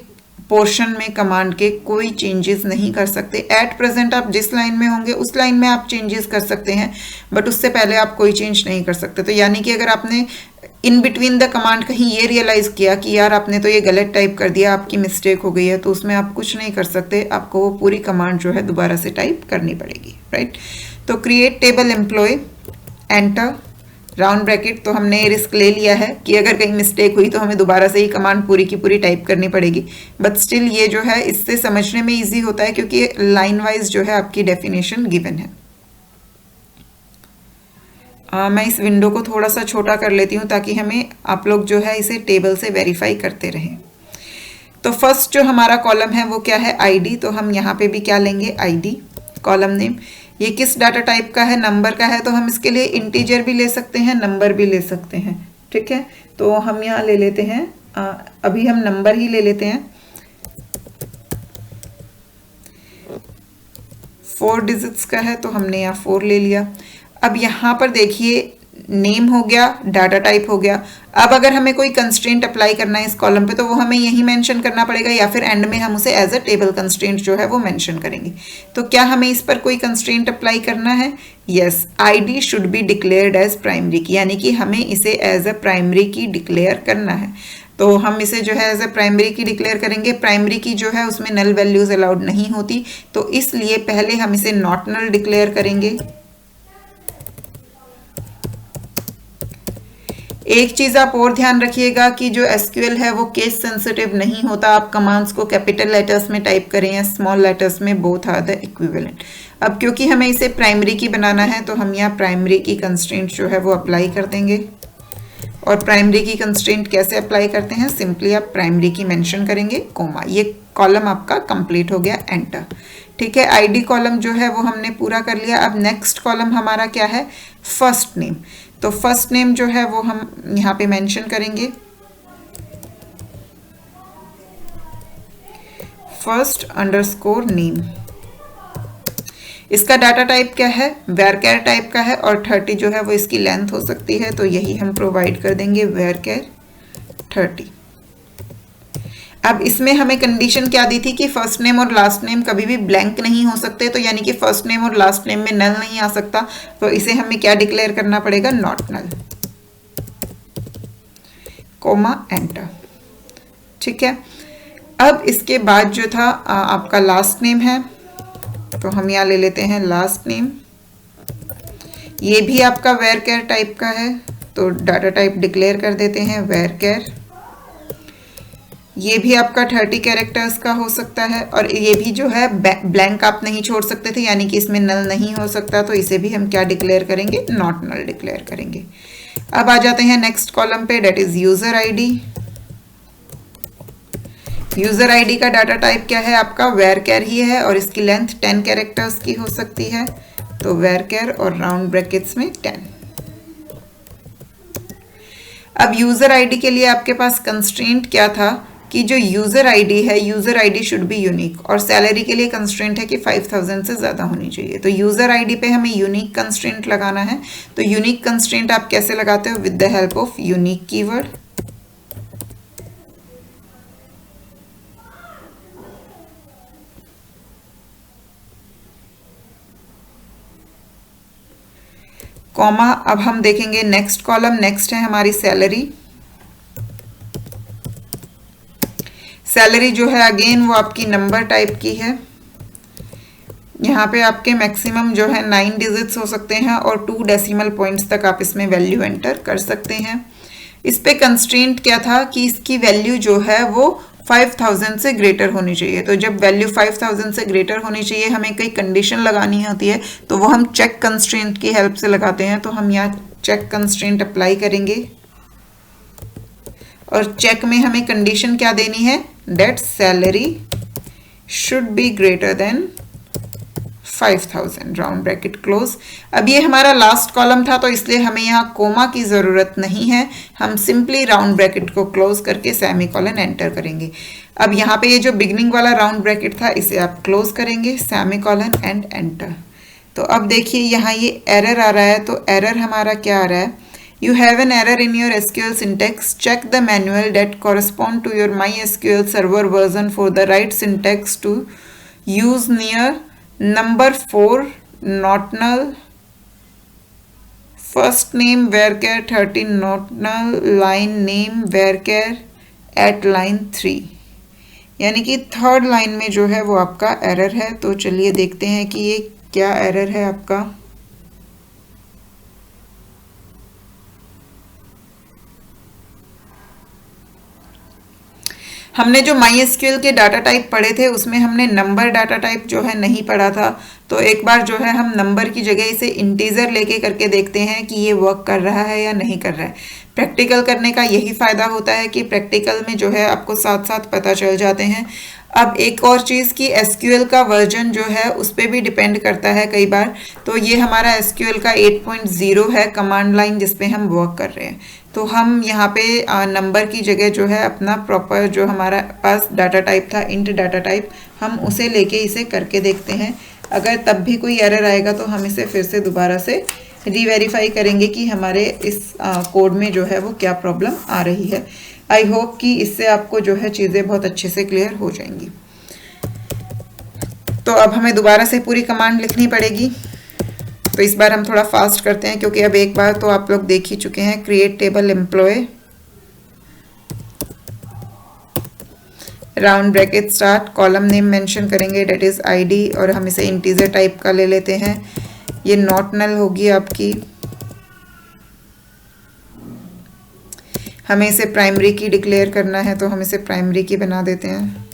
Speaker 1: पोर्शन में कमांड के कोई चेंजेस नहीं कर सकते। एट प्रेजेंट आप जिस लाइन में होंगे उस लाइन में आप चेंजेस कर सकते हैं, बट उससे पहले आप कोई चेंज नहीं कर सकते। तो यानी कि अगर आपने इन बिटवीन द कमांड कहीं ये रियलाइज़ किया कि यार आपने तो ये गलत टाइप कर दिया, आपकी मिस्टेक हो गई है, तो उसमें आप कुछ नहीं कर सकते, आपको वो पूरी कमांड जो है दोबारा से टाइप करनी पड़ेगी, राइट। तो create table employ, enter, round bracket. तो हमने रिस्क ले लिया है कि अगर कहीं मिस्टेक हुई तो हमें दोबारा से ही कमांड पूरी की पूरी टाइप करनी पड़ेगी, बट स्टिल ये जो है इससे समझने में ईजी होता है क्योंकि लाइन वाइज जो है आपकी डेफिनेशन गिवन है। मैं इस विंडो को थोड़ा सा छोटा कर लेती हूँ ताकि हमें आप लोग जो है इसे टेबल से वेरीफाई करते रहें। तो फर्स्ट जो हमारा कॉलम है वो क्या है? ID। तो हम यहाँ पे भी क्या लेंगे? ID। कॉलम नेम, ये किस डाटा टाइप का है? नंबर का है, तो हम इसके लिए इंटीजर भी ले सकते हैं, नंबर भी ले सकते हैं, ठीक है। तो हम यहाँ ले लेते हैं, अभी हम नंबर ही ले लेते हैं। 4 डिजिट्स का है तो हमने यहाँ 4 ले लिया। अब यहाँ पर देखिए नेम हो गया, डाटा टाइप हो गया। अब अगर हमें कोई कंस्ट्रेंट अप्लाई करना है इस कॉलम पे तो वो हमें यही मेंशन करना पड़ेगा या फिर एंड में हम उसे एज अ टेबल कंस्ट्रेंट जो है वो मेंशन करेंगे। तो क्या हमें इस पर कोई कंस्ट्रेंट अप्लाई करना है? Yes, ID should be declared as primary key, यानी कि हमें इसे as a primary key declare करना है। तो हम इसे जो है as a primary key declare करेंगे। प्राइमरी की जो है उसमें नल वैल्यूज अलाउड नहीं होती, तो इसलिए पहले हम इसे नॉट नल डिक्लेयर करेंगे। एक चीज आप और ध्यान रखिएगा कि जो SQL है वो केस सेंसिटिव नहीं होता। आप कमांड्स को कैपिटल लेटर्स में टाइप करें या स्मॉल लेटर्स में, बोथ आर द इक्विवेलेंट। अब क्योंकि हमें इसे प्राइमरी की बनाना है तो हम यहाँ प्राइमरी की कंस्ट्रेंट जो है वो अप्लाई कर देंगे। और प्राइमरी की कंस्ट्रेंट कैसे अप्लाई करते हैं, सिंपली आप प्राइमरी की मेंशन करेंगे, कोमा, ये कॉलम आपका कंप्लीट हो गया, एंटर। ठीक है, आईडी कॉलम जो है वो हमने पूरा कर लिया। अब नेक्स्ट कॉलम हमारा क्या है, फर्स्ट नेम। तो फर्स्ट नेम जो है वो हम यहाँ पे मेंशन करेंगे, फर्स्ट अंडरस्कोर नेम। इसका डाटा टाइप क्या है, वेरकेर टाइप का है, और 30 जो है वो इसकी लेंथ हो सकती है, तो यही हम प्रोवाइड कर देंगे, वेरकेर 30। अब इसमें हमें कंडीशन क्या दी थी कि फर्स्ट नेम और लास्ट नेम कभी भी ब्लैंक नहीं हो सकते, तो यानी कि फर्स्ट नेम और लास्ट नेम में नल नहीं आ सकता, तो इसे हमें क्या डिक्लेयर करना पड़ेगा, नॉट नल, कोमा, एंटर। ठीक है, अब इसके बाद जो था आपका लास्ट नेम है, तो हम यहाँ ले लेते हैं लास्ट नेम। ये भी आपका वेरकेर टाइप का है, तो डाटा टाइप डिक्लेयर कर देते हैं वेरकेर। ये भी आपका 30 कैरेक्टर्स का हो सकता है, और ये भी जो है ब्लैंक आप नहीं छोड़ सकते थे, यानी कि इसमें नल नहीं हो सकता, तो इसे भी हम क्या डिक्लेयर करेंगे, नॉट नल डिक्लेयर करेंगे। अब आ जाते हैं नेक्स्ट कॉलम पे, that is user ID. User ID का डाटा टाइप क्या है आपका, वेरकेर ही है, और इसकी लेंथ 10 कैरेक्टर्स की हो सकती है, तो वेरकेर और राउंड ब्रैकेट्स में 10। अब यूजर आईडी के लिए आपके पास कंस्ट्रेंट क्या था कि जो यूजर आईडी है, user ID should be unique, और सैलरी के लिए कंस्ट्रेंट है कि 5000 से ज्यादा होनी चाहिए। तो यूजर आईडी पे हमें यूनिक कंस्ट्रेंट लगाना है। तो यूनिक कंस्ट्रेंट आप कैसे लगाते हो, with the help of unique keyword. Comma. अब हम देखेंगे नेक्स्ट कॉलम, नेक्स्ट है हमारी सैलरी। सैलरी जो है अगेन वो आपकी नंबर टाइप की है। यहाँ पे आपके मैक्सिमम जो है 9 डिजिट्स हो सकते हैं, और 2 डेसिमल पॉइंट्स तक आप इसमें वैल्यू एंटर कर सकते हैं। इस पे कंस्ट्रेंट क्या था कि इसकी वैल्यू जो है वो 5000 से ग्रेटर होनी चाहिए। तो जब वैल्यू 5000 से ग्रेटर होनी चाहिए, हमें कई कंडीशन लगानी होती है, तो वो हम चेक कंस्ट्रेंट की हेल्प से लगाते हैं। तो हम यहाँ चेक कंस्ट्रेंट अप्लाई करेंगे, और चेक में हमें कंडीशन क्या देनी है, that salary should be greater than 5000, round bracket close. अब ये हमारा लास्ट कॉलम था, तो इसलिए हमें यहाँ कोमा की ज़रूरत नहीं है, हम सिंपली राउंड ब्रैकेट को क्लोज करके सेमीकोलन एंटर करेंगे। अब यहाँ पे ये जो बिगनिंग वाला राउंड ब्रैकेट था, इसे आप क्लोज करेंगे, सेमीकोलन एंड एंटर। तो अब देखिए यहाँ ये एरर आ रहा है, तो एरर हमारा क्या आ रहा है, You have an error in your SQL syntax. Check the manual that correspond to your MySQL server version for the right syntax to use near number 4 not null, first name varchar 13 not null, line name varchar at line 3। यानी कि third line में जो है वो आपका error है। तो चलिए देखते हैं कि ये क्या एरर है आपका। हमने जो MySQL के डाटा टाइप पढ़े थे, उसमें हमने नंबर डाटा टाइप जो है नहीं पढ़ा था। तो एक बार जो है हम नंबर की जगह इसे इंटीजर लेके करके देखते हैं कि ये वर्क कर रहा है या नहीं कर रहा है। प्रैक्टिकल करने का यही फ़ायदा होता है कि प्रैक्टिकल में जो है आपको साथ साथ पता चल जाते हैं। अब एक और चीज़ कि SQL का वर्जन जो है उस पर भी डिपेंड करता है कई बार। तो ये हमारा SQL का 8.0 है कमांड लाइन, जिस पे हम वर्क कर रहे हैं। तो हम यहाँ पे नंबर की जगह जो है अपना प्रॉपर जो हमारा पास डाटा टाइप था, इंट डाटा टाइप, हम उसे लेके इसे करके देखते हैं। अगर तब भी कोई एरर आएगा तो हम इसे फिर से दोबारा से रीवेरीफाई करेंगे कि हमारे इस कोड में जो है वो क्या प्रॉब्लम आ रही है। आई होप कि इससे आपको जो है चीज़ें बहुत अच्छे से क्लियर हो जाएंगी। तो अब हमें दोबारा से पूरी कमांड लिखनी पड़ेगी। तो इस बार हम थोड़ा फास्ट करते हैं, क्योंकि अब एक बार तो आप लोग देख ही चुके हैं। Create table employ, round bracket start, column name mention करेंगे, डेट इज आईडी, और हम इसे इंटीजर टाइप का ले लेते हैं। ये नॉट नल होगी आपकी। हमें इसे प्राइमरी की डिक्लेयर करना है, तो हम इसे प्राइमरी की बना देते हैं।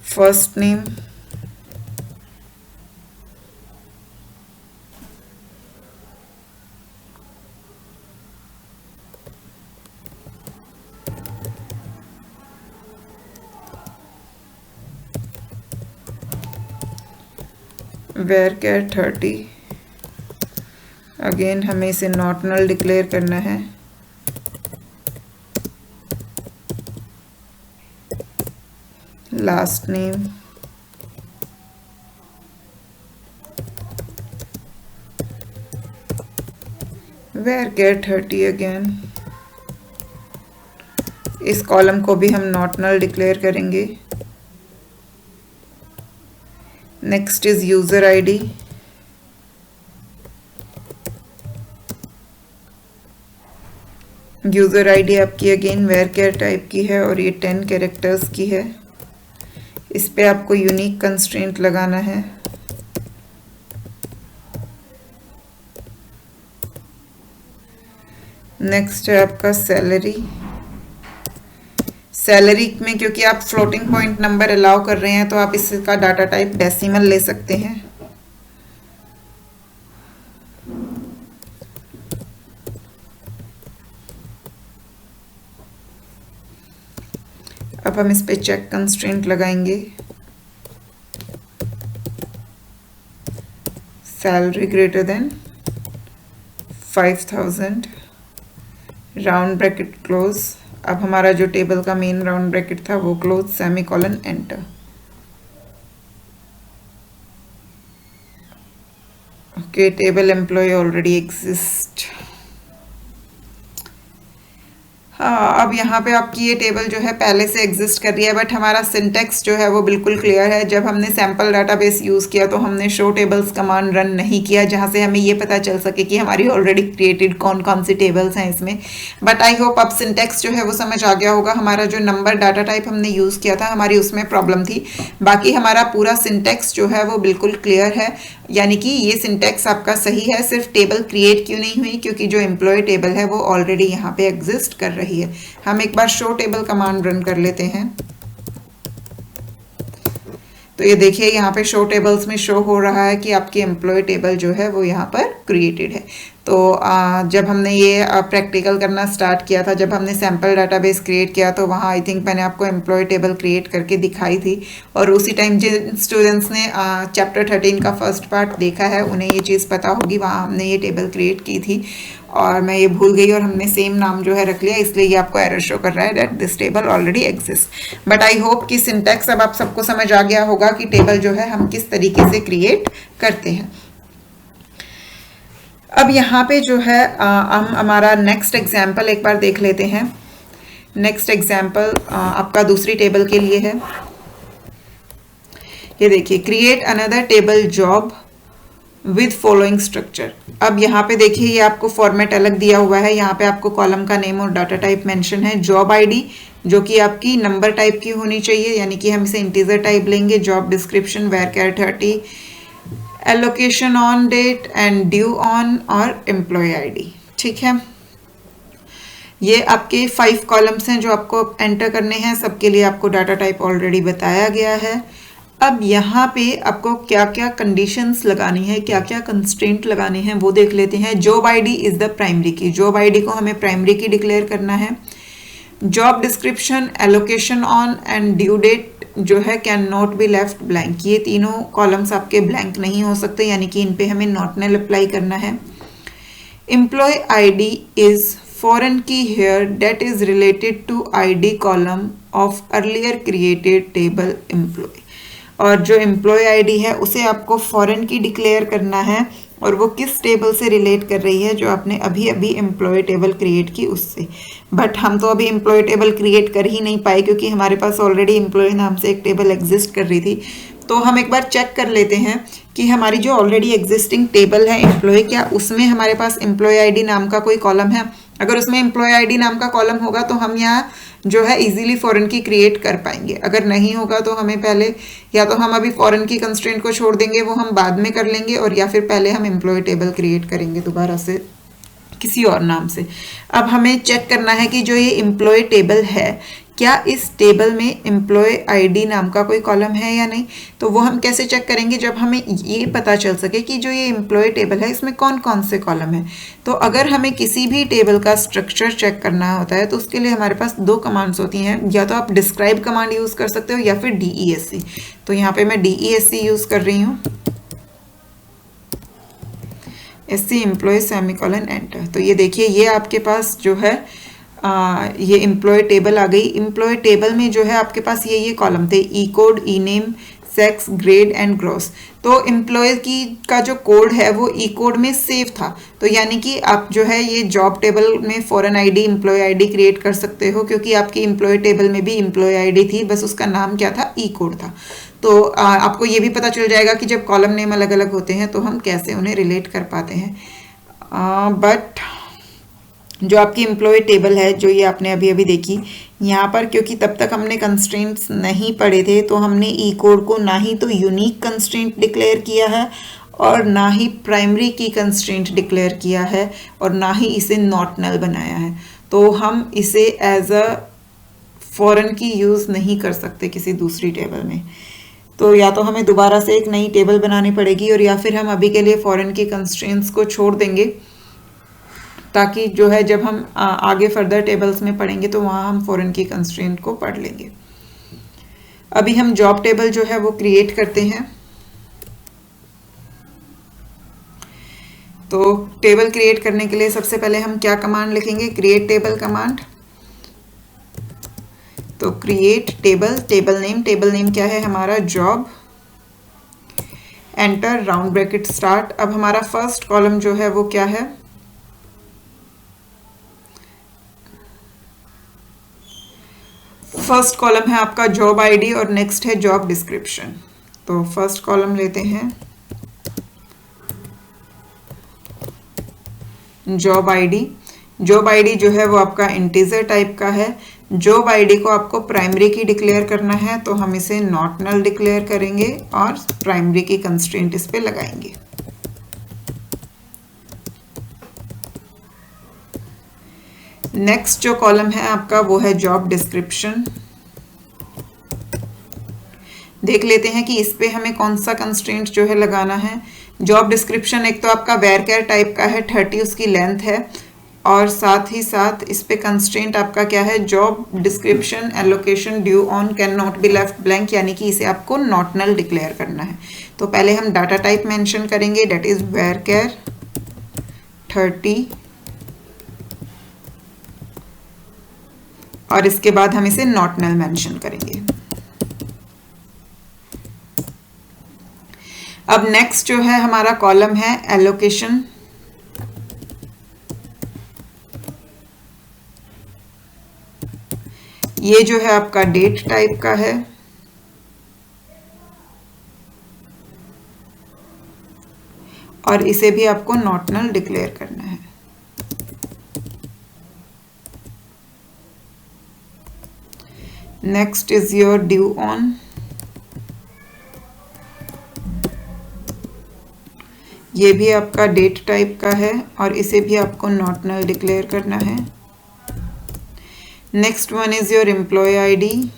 Speaker 1: फर्स्ट नेम, varchar 30, अगेन हमें इसे नॉट नल डिक्लेयर करना है। Last name, varchar 30 again. इस कॉलम को भी हम नॉट नल डिक्लेयर करेंगे। Next is user ID, user ID आपकी अगेन varchar टाइप की है और ये 10 कैरेक्टर्स की है। इस पे आपको यूनिक कंस्ट्रेंट लगाना है। नेक्स्ट है आपका सैलरी। सैलरी में क्योंकि आप फ्लोटिंग पॉइंट नंबर अलाउ कर रहे हैं तो आप इसका डाटा टाइप डेसिमल ले सकते हैं। अब हम इस पे चेक कंस्ट्रेंट लगाएंगे। Salary greater than 5000, round bracket close. अब हमारा जो टेबल का मेन राउंड ब्रैकेट था वो close, semicolon, enter. Okay, table employ already exist. हाँ, अब यहाँ पे आपकी ये टेबल जो है पहले से एग्जिस्ट कर रही है, बट हमारा सिंटेक्स जो है वो बिल्कुल क्लियर है। जब हमने सैम्पल डाटाबेस यूज़ किया तो हमने शो टेबल्स कमांड रन नहीं किया, जहाँ से हमें ये पता चल सके कि हमारी ऑलरेडी क्रिएटेड कौन कौन सी टेबल्स हैं इसमें। बट आई होप अब सिंटेक्स जो है वो समझ आ गया होगा। हमारा जो नंबर डाटा टाइप हमने यूज़ किया था, हमारी उसमें प्रॉब्लम थी। बाकी हमारा पूरा सिंटेक्स जो है वो बिल्कुल क्लियर है, यानी कि ये सिंटेक्स आपका सही है। सिर्फ टेबल क्रिएट क्यों नहीं हुई, क्योंकि जो एम्प्लॉय टेबल है वो ऑलरेडी यहाँ पे एग्जिस्ट कर रही है। हम एक बार शो टेबल कमांड रन कर लेते हैं। तो ये देखिए यहाँ पे शो टेबल्स में शो हो रहा है कि आपकी एम्प्लॉय टेबल जो है वो यहाँ पर क्रिएटेड है। तो जब हमने ये प्रैक्टिकल करना स्टार्ट किया था, जब हमने सैम्पल डाटाबेस क्रिएट किया तो वहाँ आई थिंक मैंने आपको एम्प्लॉय टेबल क्रिएट करके दिखाई थी। और उसी टाइम जिन स्टूडेंट्स ने चैप्टर 13 का फर्स्ट पार्ट देखा है उन्हें ये चीज़ पता होगी, वहाँ हमने ये टेबल क्रिएट की थी और मैं ये भूल गई और हमने सेम नाम जो है रख लिया, इसलिए ये आपको एरर शो कर रहा है that this table already exist. But I hope कि सिंटैक्स अब आप सबको समझ आ गया होगा कि टेबल जो है हम किस तरीके से क्रिएट करते हैं। अब यहाँ पे जो है हम हमारा नेक्स्ट एग्जाम्पल एक बार देख लेते हैं। नेक्स्ट एग्जाम्पल आपका दूसरी टेबल के लिए है। ये देखिए, create another table job with following structure. अब यहाँ पे देखिए ये आपको फॉर्मेट अलग दिया हुआ है। यहाँ पे आपको कॉलम का नेम और डाटा टाइप मेंशन है। जॉब आईडी जो कि आपकी नंबर टाइप की होनी चाहिए, यानी कि हम इसे इंटीजर टाइप लेंगे। Job description varchar 30, allocation on date and due on और एम्प्लॉय आईडी। ठीक है, ये आपके 5 कॉलम्स हैं जो आपको एंटर करने हैं। सबके लिए आपको डाटा टाइप ऑलरेडी बताया गया है। अब यहाँ पे आपको क्या क्या कंडीशंस लगानी है, क्या क्या कंस्ट्रेंट लगानी है वो देख लेते हैं। Job ID is the primary key, job ID को हमें प्राइमरी की डिक्लेयर करना है। Job description, allocation on and due date जो है can not be left blank, ये तीनों कॉलम्स आपके ब्लैंक नहीं हो सकते, यानी कि इन पे हमें नॉट नल अप्लाई करना है। Employee ID is foreign key here that is related to ID column of earlier created table employee, और जो एम्प्लॉय आईडी है उसे आपको फॉरेन की डिक्लेयर करना है और वो किस टेबल से रिलेट कर रही है, जो आपने अभी अभी एम्प्लॉय टेबल क्रिएट की उससे। बट हम तो अभी एम्प्लॉय टेबल क्रिएट कर ही नहीं पाए क्योंकि हमारे पास ऑलरेडी एम्प्लॉय नाम से एक टेबल एग्जिस्ट कर रही थी। तो हम एक बार चेक कर लेते हैं कि हमारी जो ऑलरेडी एग्जिस्टिंग टेबल है एम्प्लॉय, क्या उसमें हमारे पास एम्प्लॉय आईडी नाम का कोई कॉलम है। अगर उसमें एम्प्लॉय आईडी नाम का कॉलम होगा तो हम यहाँ जो है इजीली फॉरेन की क्रिएट कर पाएंगे। अगर नहीं होगा तो हमें पहले या तो हम अभी फॉरेन की कंस्ट्रेंट को छोड़ देंगे, वो हम बाद में कर लेंगे, और या फिर पहले हम एम्प्लॉय टेबल क्रिएट करेंगे दोबारा से किसी और नाम से। अब हमें चेक करना है कि जो ये एम्प्लॉय टेबल है क्या इस टेबल में एम्प्लॉय आईडी नाम का कोई कॉलम है या नहीं। तो वो हम कैसे चेक करेंगे, जब हमें ये पता चल सके कि जो ये एम्प्लॉय टेबल है इसमें कौन कौन से कॉलम है। तो अगर हमें किसी भी टेबल का स्ट्रक्चर चेक करना होता है तो उसके लिए हमारे पास 2 कमांड्स होती हैं, या तो आप डिस्क्राइब कमांड यूज़ कर सकते हो या फिर DESC। तो यहाँ पे मैं DESC यूज़ कर रही हूँ। SC employee semicolon enter. तो ये देखिए ये आपके पास जो है ये एम्प्लॉय टेबल आ गई। एम्प्लॉय टेबल में जो है आपके पास ये कॉलम थे, E code, E name, sex, grade and gross. तो एम्प्लॉय की का जो कोड है वो ई कोड में सेव था, तो यानी कि आप जो है ये जॉब टेबल में foreign ID, employee ID create कर सकते हो, क्योंकि आपकी एम्प्लॉय टेबल में भी एम्प्लॉय आईडी थी, बस उसका नाम क्या था, ई कोड था। तो आपको ये भी पता चल जाएगा कि जब कॉलम नेम अलग अलग होते हैं तो हम कैसे उन्हें रिलेट कर पाते हैं। बट जो आपकी एम्प्लॉय टेबल है, जो ये आपने अभी अभी देखी, यहाँ पर क्योंकि तब तक हमने कंस्ट्रेंट्स नहीं पढ़े थे, तो हमने ई कोड को ना ही तो यूनिक कंस्ट्रेंट डिक्लेयर किया है और ना ही प्राइमरी की कंस्ट्रेंट डिक्लेयर किया है और ना ही इसे नॉट नल बनाया है। तो हम इसे एज अ फॉरेन की यूज़ नहीं कर सकते किसी दूसरी टेबल में। तो या तो हमें दोबारा से एक नई टेबल बनानी पड़ेगी, और या फिर हम अभी के लिए फॉरेन की कंस्ट्रेंट्स को छोड़ देंगे, ताकि जो है जब हम आगे फर्दर टेबल्स में पढ़ेंगे तो वहाँ हम फॉरेन की कंस्ट्रेंट को पढ़ लेंगे। अभी हम जॉब टेबल जो है वो क्रिएट करते हैं। तो टेबल क्रिएट करने के लिए सबसे पहले हम क्या कमांड लिखेंगे, क्रिएट टेबल कमांड। तो क्रिएट टेबल, टेबल नेम क्या है हमारा, job, enter, round bracket start. अब हमारा फर्स्ट कॉलम जो है वो क्या है, फर्स्ट कॉलम है आपका जॉब आईडी और नेक्स्ट है जॉब डिस्क्रिप्शन। तो फर्स्ट कॉलम लेते हैं जॉब आईडी। जॉब आईडी जो है वो आपका इंटीजर टाइप का है। जॉब आईडी को आपको प्राइमरी की डिक्लेयर करना है, तो हम इसे नॉट नल डिक्लेयर करेंगे और प्राइमरी की कंस्ट्रेंट इस पे लगाएंगे। नेक्स्ट जो कॉलम है आपका वो है जॉब डिस्क्रिप्शन। देख लेते हैं कि इस पे हमें कौन सा कंस्ट्रेंट जो है लगाना है। जॉब डिस्क्रिप्शन एक तो आपका वेरकेयर टाइप का है, 30 उसकी लेंथ है, और साथ ही साथ इस पे कंस्ट्रेंट आपका क्या है, job description allocation due on can not be left blank, यानी कि इसे आपको नॉट नल डिक्लेयर करना है। तो पहले हम डाटा टाइप मेंशन करेंगे, डेट इज वेरकेयर 30, और इसके बाद हम इसे नॉट नल मेंशन करेंगे। अब नेक्स्ट जो है हमारा कॉलम है एलोकेशन। ये जो है आपका डेट टाइप का है, और इसे भी आपको नॉट नल डिक्लेयर करना है। Next is your due on. ये भी आपका डेट टाइप का है और इसे भी आपको नॉट नल डिक्लेयर करना है। Next one is your employee ID.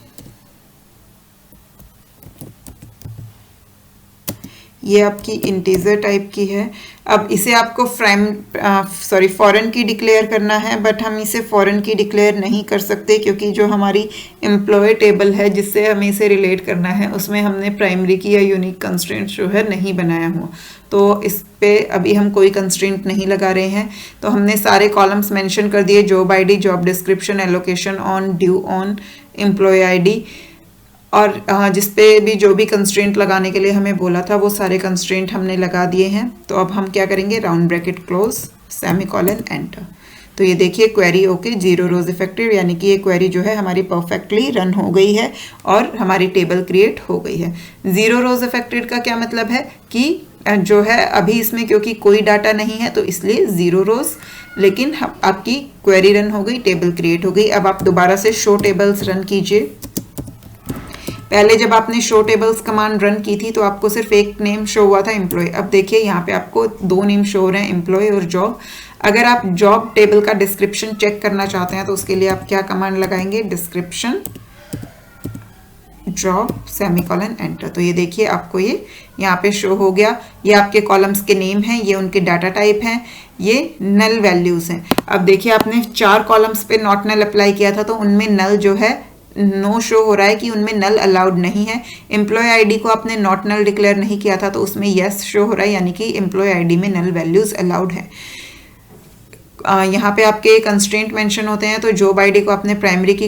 Speaker 1: ये आपकी इंटीजर टाइप की है। अब इसे आपको फॉरेन की डिक्लेयर करना है, बट हम इसे फॉरेन की डिक्लेयर नहीं कर सकते, क्योंकि जो हमारी एम्प्लॉय टेबल है जिससे हमें इसे रिलेट करना है, उसमें हमने प्राइमरी की या यूनिक कंस्ट्रेंट जो है नहीं बनाया हुआ। तो इस पे अभी हम कोई कंस्ट्रेंट नहीं लगा रहे हैं। तो हमने सारे कॉलम्स मेंशन कर दिए, job ID, job description, allocation on, due on, employee ID, और जिस पे भी जो भी कंस्ट्रेंट लगाने के लिए हमें बोला था वो सारे कंस्ट्रेंट हमने लगा दिए हैं। तो अब हम क्या करेंगे, round bracket close, semicolon, enter. तो ये देखिए क्वेरी ओके, 0 रोज इफेक्टिव, यानी कि ये क्वेरी जो है हमारी परफेक्टली रन हो गई है और हमारी टेबल क्रिएट हो गई है। 0 रोज इफेक्टेड का क्या मतलब है कि जो है अभी इसमें क्योंकि कोई डाटा नहीं है तो इसलिए 0 रोज, लेकिन आपकी क्वेरी रन हो गई, टेबल क्रिएट हो गई। अब आप दोबारा से शो टेबल्स रन कीजिए। पहले जब आपने शो टेबल्स कमांड रन की थी तो आपको सिर्फ एक नेम शो हुआ था, एम्प्लॉय। अब देखिए यहाँ पे आपको 2 नेम शो हो रहे हैं, एम्प्लॉय और जॉब। अगर आप जॉब टेबल का डिस्क्रिप्शन चेक करना चाहते हैं तो उसके लिए आप क्या कमांड लगाएंगे, डिस्क्रिप्शन जॉब सेमीकोलन, एंटर। तो ये देखिए आपको ये यहाँ पे शो हो गया। ये आपके कॉलम्स के नेम हैं, ये उनके डाटा टाइप हैं, ये नल वैल्यूज हैं। अब देखिए आपने 4 कॉलम्स पे नॉट नल अप्लाई किया था तो उनमें नल जो है नो शो हो रहा है कि उनमें नल अलाउड नहीं है। एम्प्लॉय आईडी को आपने नॉट नल डिक्लेयर नहीं किया था तो उसमें यस शो हो रहा है, यानी कि एम्प्लॉय आईडी में नल वैल्यूज अलाउड है। यहाँ पे आपके कंस्ट्रेंट मेंशन होते हैं, तो जॉब आईडी को आपने प्राइमरी की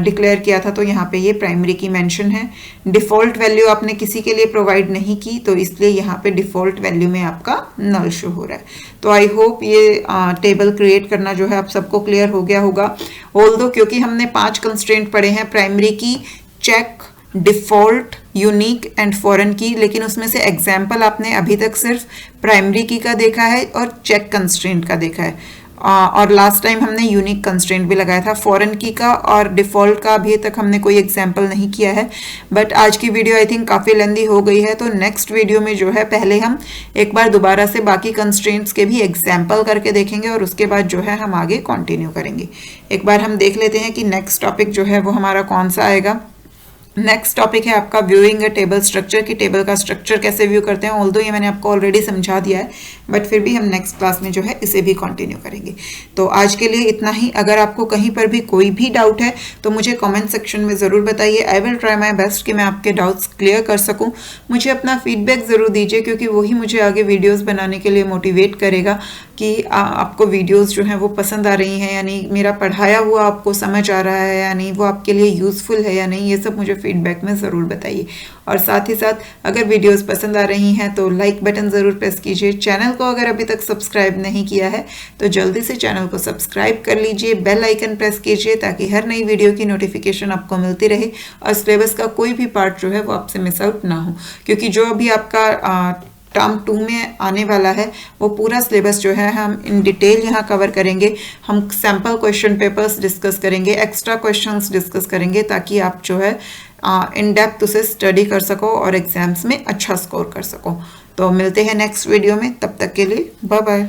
Speaker 1: डिक्लेयर किया था तो यहाँ पे ये प्राइमरी की मेंशन है। डिफ़ॉल्ट वैल्यू आपने किसी के लिए प्रोवाइड नहीं की तो इसलिए यहाँ पे डिफ़ॉल्ट वैल्यू में आपका नल शो हो रहा है। तो आई होप ये टेबल क्रिएट करना जो है आप सबको क्लियर हो गया होगा। ऑल्दो क्योंकि हमने 5 कंस्ट्रेंट पढ़े हैं, primary key, check, default, unique and foreign key, लेकिन उसमें से एग्जाम्पल आपने अभी तक सिर्फ प्राइमरी की का देखा है और चेक कंस्ट्रेंट का देखा है, और लास्ट टाइम हमने यूनिक कंस्ट्रेंट भी लगाया था। फॉरेन की का और डिफ़ॉल्ट का अभी तक हमने कोई एग्जाम्पल नहीं किया है। बट आज की वीडियो आई थिंक काफ़ी लेंदी हो गई है, तो नेक्स्ट वीडियो में जो है पहले हम एक बार दोबारा से बाकी कंस्ट्रेंट्स के भी एग्जाम्पल करके देखेंगे और उसके बाद जो है हम आगे कंटिन्यू करेंगे। एक बार हम देख लेते हैं कि नेक्स्ट टॉपिक जो है वो हमारा कौन सा आएगा। नेक्स्ट टॉपिक है आपका व्यूइंग अ टेबल स्ट्रक्चर, की टेबल का स्ट्रक्चर कैसे व्यू करते हैं। ऑल्दो ये मैंने आपको ऑलरेडी समझा दिया है, बट फिर भी हम नेक्स्ट क्लास में जो है इसे भी कंटिन्यू करेंगे। तो आज के लिए इतना ही। अगर आपको कहीं पर भी कोई भी डाउट है तो मुझे कमेंट सेक्शन में ज़रूर बताइए। I will try my best कि मैं आपके डाउट्स क्लियर कर सकूँ। मुझे अपना फीडबैक ज़रूर दीजिए, क्योंकि वही मुझे आगे वीडियोज़ बनाने के लिए मोटिवेट करेगा कि आपको वीडियोज़ जो हैं वो पसंद आ रही हैं, यानी मेरा पढ़ाया हुआ आपको समझ आ रहा है या नहीं, वो आपके लिए यूज़फुल है या नहीं, ये सब मुझे फीडबैक में ज़रूर बताइए। और साथ ही साथ अगर वीडियोस पसंद आ रही हैं तो लाइक बटन ज़रूर प्रेस कीजिए। चैनल को अगर अभी तक सब्सक्राइब नहीं किया है तो जल्दी से चैनल को सब्सक्राइब कर लीजिए, बेल आइकन प्रेस कीजिए ताकि हर नई वीडियो की नोटिफिकेशन आपको मिलती रहे और सिलेबस का कोई भी पार्ट जो है वो आपसे मिस आउट ना हो। क्योंकि जो अभी आपका टर्म 2 में आने वाला है वो पूरा सिलेबस जो है हम इन डिटेल यहाँ कवर करेंगे। हम सैम्पल क्वेश्चन पेपर्स डिस्कस करेंगे, एक्स्ट्रा क्वेश्चंस डिस्कस करेंगे, ताकि आप जो है इन डेप्थ उसे स्टडी कर सको और एग्जाम्स में अच्छा स्कोर कर सको। तो मिलते हैं नेक्स्ट वीडियो में, तब तक के लिए बाय बाय।